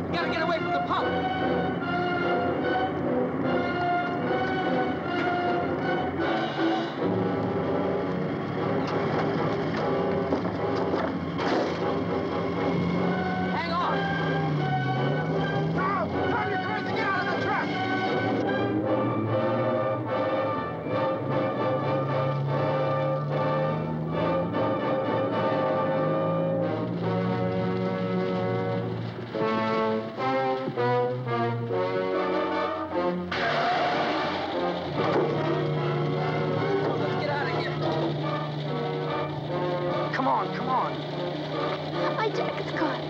We gotta get away from the pump. Hang on. Carl, turn your cars and get out of the truck. Let's get out of here. Come on, come on. My jacket's caught.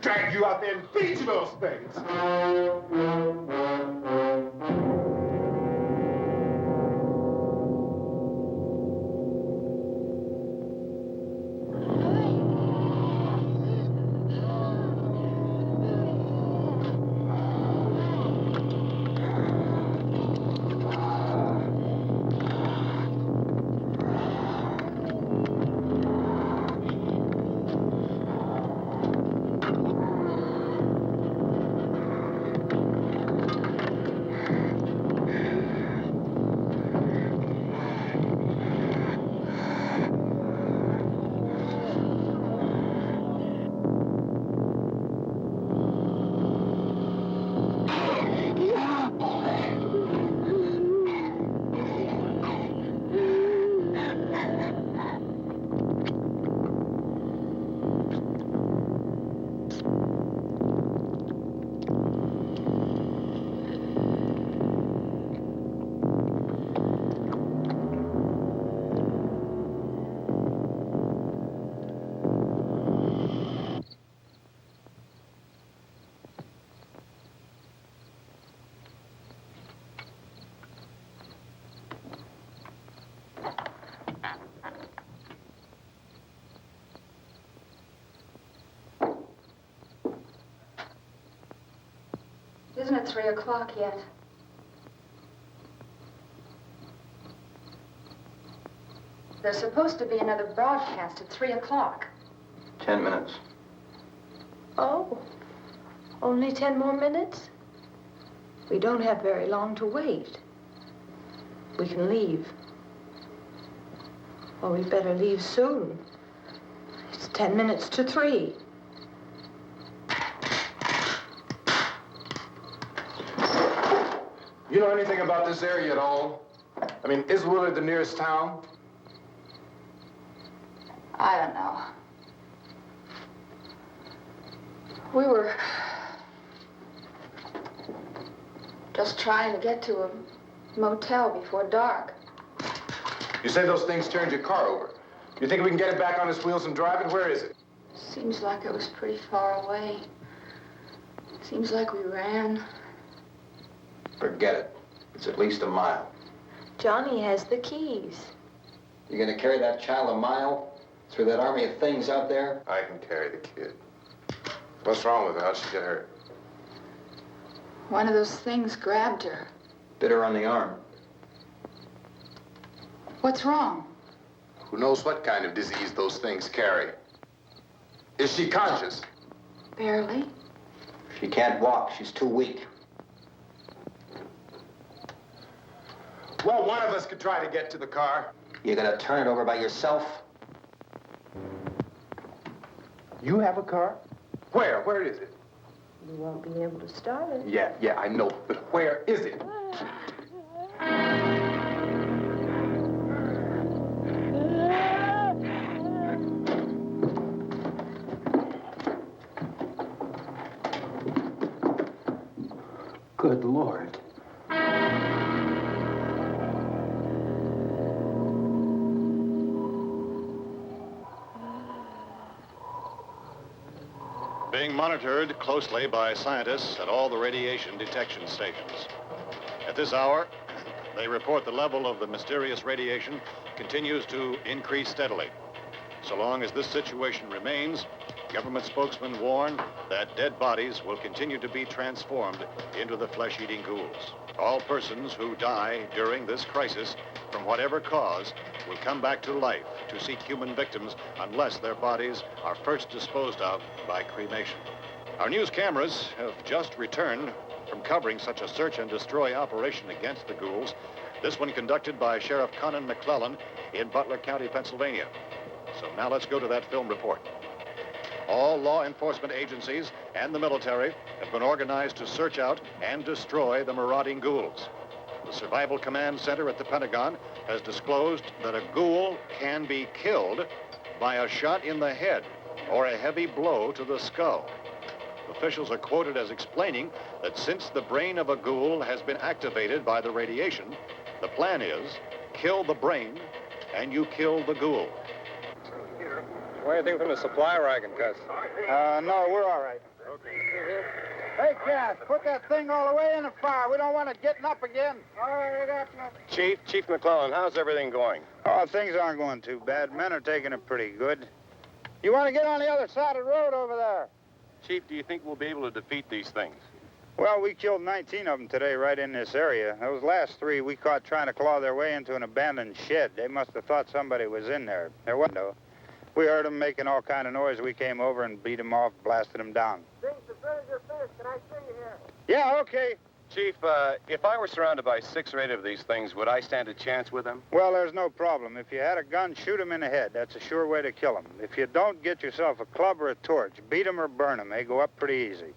Drag you out there and feed you those things. Isn't it 3 o'clock yet? There's supposed to be another broadcast at 3 o'clock. 10 minutes. Oh, only 10 more minutes? We don't have very long to wait. We can leave. Well, we better leave soon. It's 10 minutes to 3. You know anything about this area at all? I mean, is Willard the nearest town? I don't know. We were just trying to get to a motel before dark. You say those things turned your car over. You think we can get it back on its wheels and drive it? Where is it? Seems like it was pretty far away. Seems like we ran. Forget it. It's at least a mile. Johnny has the keys. You gonna carry that child a mile through that army of things out there? I can carry the kid. What's wrong with her? How'd she get hurt? One of those things grabbed her. Bit her on the arm. What's wrong? Who knows what kind of disease those things carry? Is she conscious? Barely. She can't walk. She's too weak. Well, one of us could try to get to the car. You gonna turn it over by yourself? You have a car? Where? Where is it? You won't be able to start it. Yeah, I know. But where is it? Good Lord. Being monitored closely by scientists at all the radiation detection stations. At this hour, they report the level of the mysterious radiation continues to increase steadily. So long as this situation remains, government spokesmen warn that dead bodies will continue to be transformed into the flesh-eating ghouls. All persons who die during this crisis, from whatever cause, will come back to life to seek human victims unless their bodies are first disposed of by cremation. Our news cameras have just returned from covering such a search and destroy operation against the ghouls, this one conducted by Sheriff Conan McClellan in Butler County, Pennsylvania. So now let's go to that film report. All law enforcement agencies and the military have been organized to search out and destroy the marauding ghouls. The Survival Command Center at the Pentagon has disclosed that a ghoul can be killed by a shot in the head or a heavy blow to the skull. Officials are quoted as explaining that since the brain of a ghoul has been activated by the radiation, the plan is kill the brain and you kill the ghoul. Anything from the supply wagon, Cuz? No, we're all right. Okay. Hey, Cass, put that thing all the way in the fire. We don't want it getting up again. All right, I got you. Chief McClellan, how's everything going? Oh, things aren't going too bad. Men are taking it pretty good. You want to get on the other side of the road over there? Chief, do you think we'll be able to defeat these things? Well, we killed 19 of them today right in this area. Those last 3 we caught trying to claw their way into an abandoned shed. They must have thought somebody was in there. There wasn't, though. We heard them making all kind of noise. We came over and beat them off, blasted them down. Things as good as you're finished. Can I see you here? Yeah, okay. Chief, if I were surrounded by 6 or 8 of these things, would I stand a chance with them? Well, there's no problem. If you had a gun, shoot them in the head. That's a sure way to kill them. If you don't, get yourself a club or a torch. Beat them or burn them. They go up pretty easy.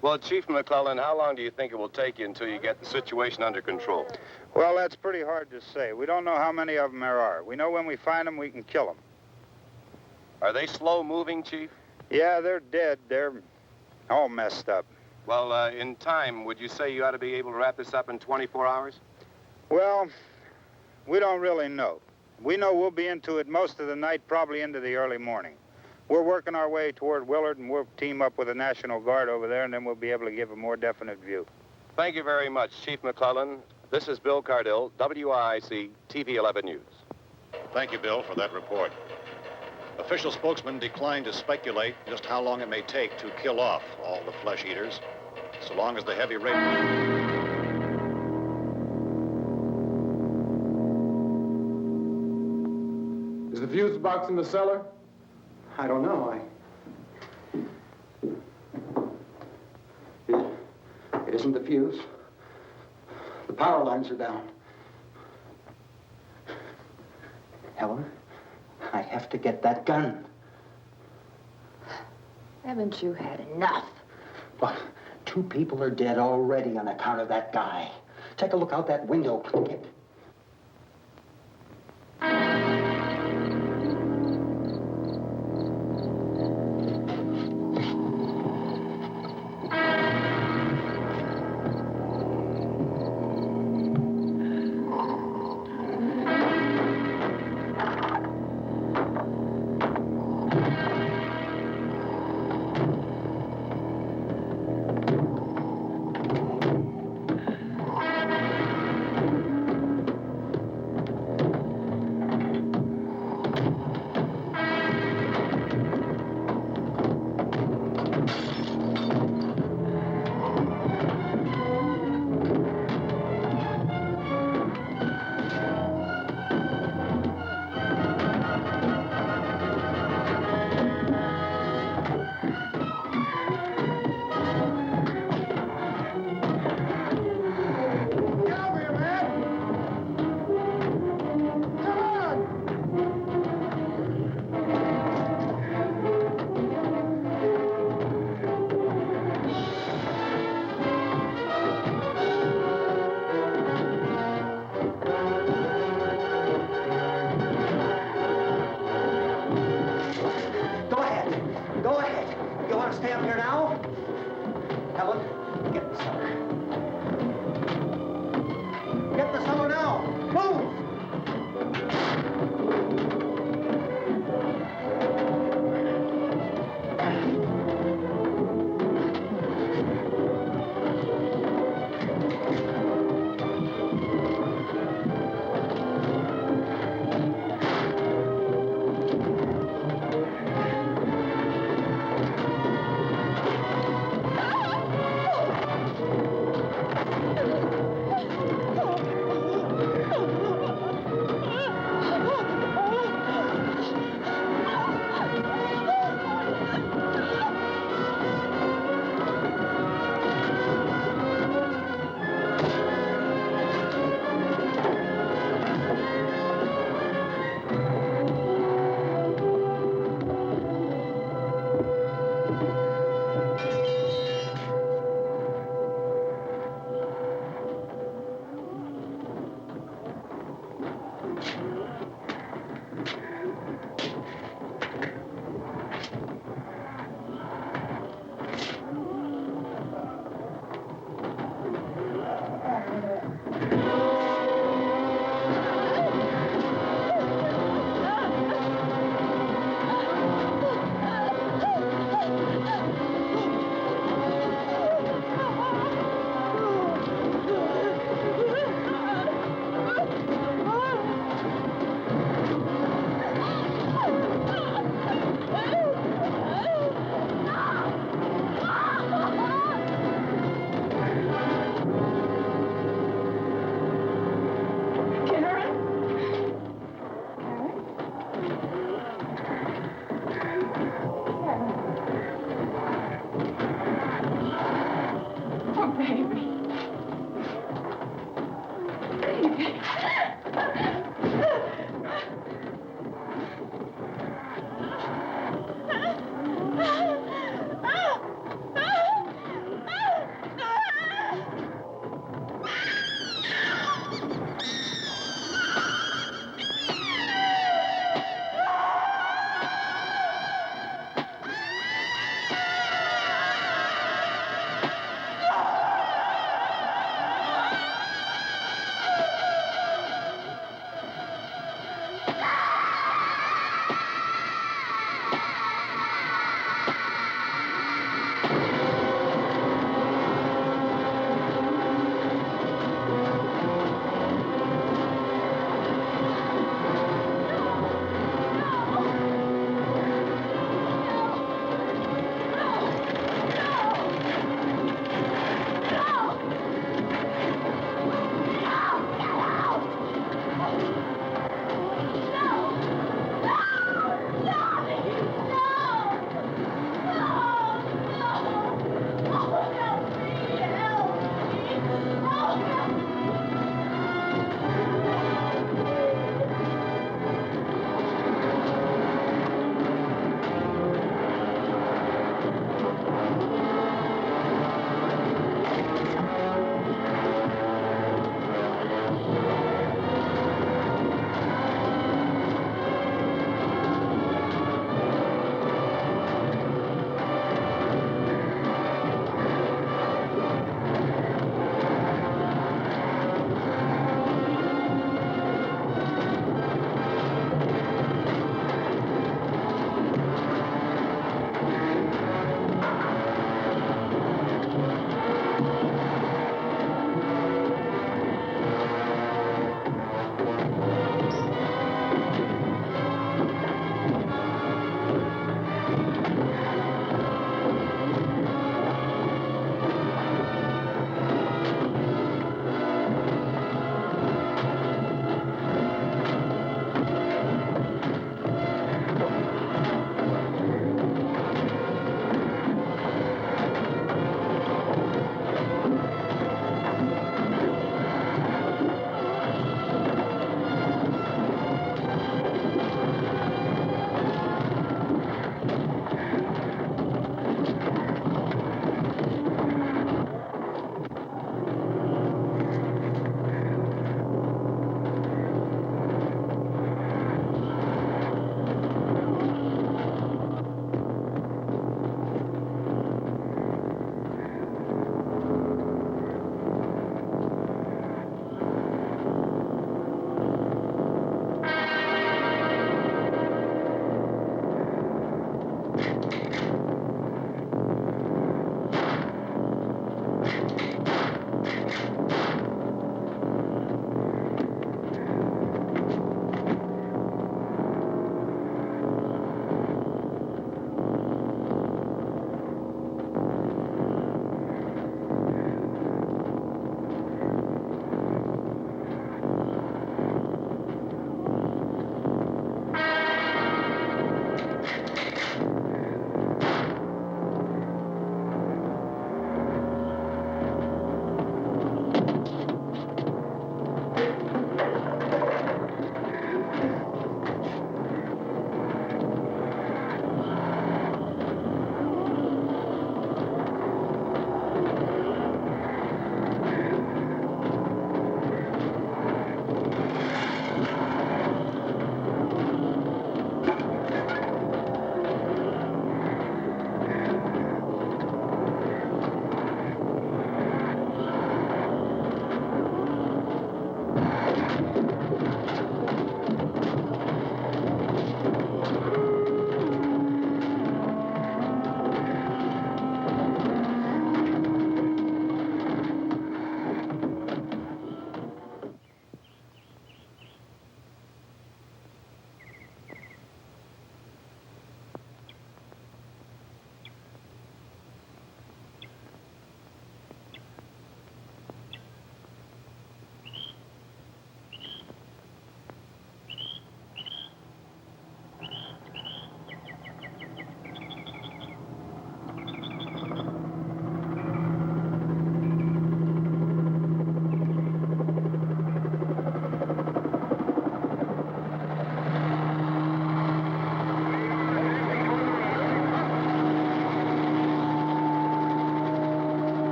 Well, Chief McClellan, how long do you think it will take you until you get the situation under control? Well, that's pretty hard to say. We don't know how many of them there are. We know when we find them, we can kill them. Are they slow-moving, Chief? Yeah, they're dead. They're all messed up. Well, in time, would you say you ought to be able to wrap this up in 24 hours? Well, we don't really know. We know we'll be into it most of the night, probably into the early morning. We're working our way toward Willard, and we'll team up with the National Guard over there, and then we'll be able to give a more definite view. Thank you very much, Chief McClellan. This is Bill Cardill, WIC TV 11 News. Thank you, Bill, for that report. Official spokesman declined to speculate just how long it may take to kill off all the flesh eaters, so long as the heavy rain... Is the fuse box in the cellar? I don't know. isn't the fuse. The power lines are down. Helen, I have to get that gun. Haven't you had enough? But 2 people are dead already on account of that guy. Take a look out that window, kid.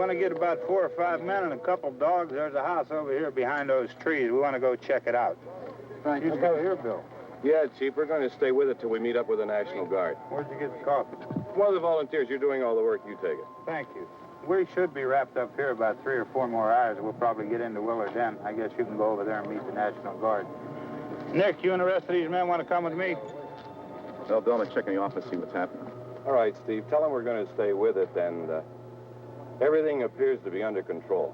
want to get about 4 or 5 men and a couple dogs. There's a house over here behind those trees. We want to go check it out. Right. You stay here, Bill. Yeah, Chief, we're going to stay with it till we meet up with the National Guard. Where'd you get the coffee? One of the volunteers, you're doing all the work, you take it. Thank you. We should be wrapped up here about 3 or 4 more hours. We'll probably get into Willard then. I guess you can go over there and meet the National Guard. Nick, you and the rest of these men want to come with me? Well, Bill, let's check in the office, see what's happening. All right, Steve, tell them we're going to stay with it, and everything appears to be under control.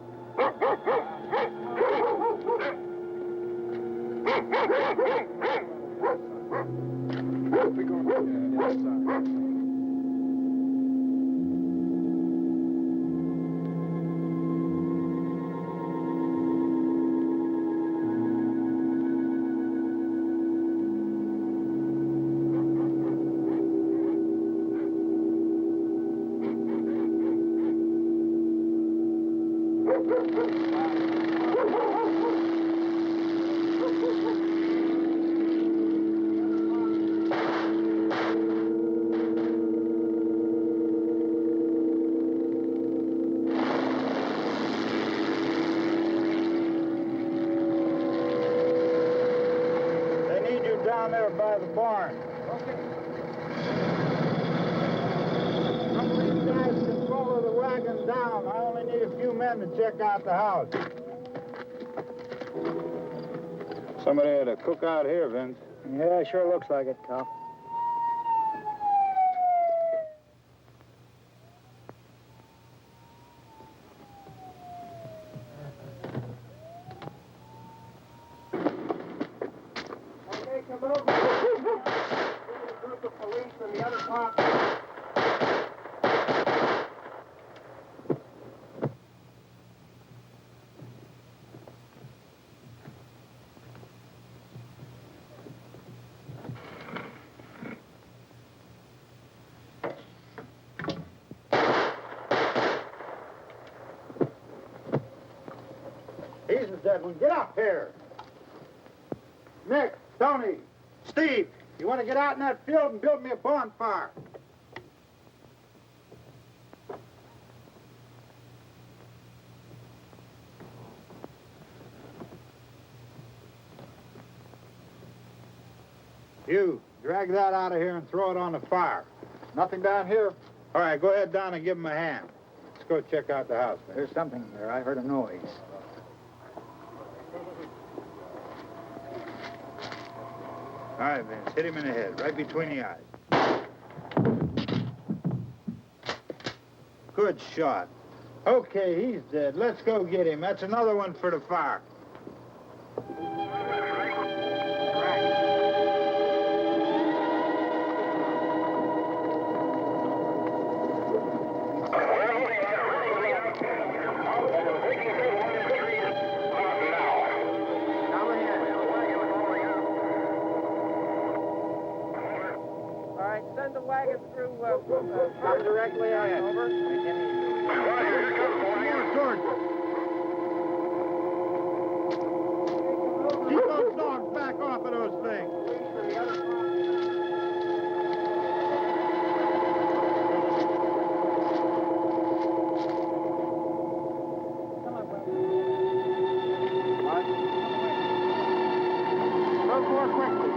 Down there by the barn. Okay. Some of these guys can follow the wagon down. I only need a few men to check out the house. Somebody had a cookout here, Vince. Yeah, sure looks like it, Karl. He's the dead one. Get up here. Nick, Tony, Steve, you want to get out in that field and build me a bonfire? You, drag that out of here and throw it on the fire. Nothing down here? All right, go ahead down and give him a hand. Let's go check out the house. There's something there. I heard a noise. All right, Vince, hit him in the head, right between the eyes. Good shot. Okay, he's dead. Let's go get him. That's another one for the fire. Send the wagon through, come directly on over. Keep those dogs back off of those things. Move more quickly.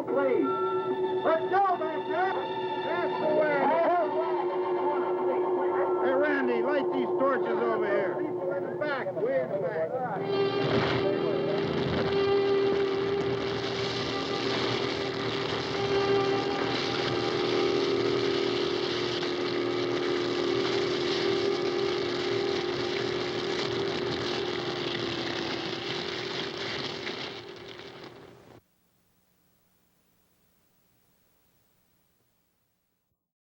Please. Let's go back there. That's the way. Hey, Randy, light these torches over here. People in the back, way in the back.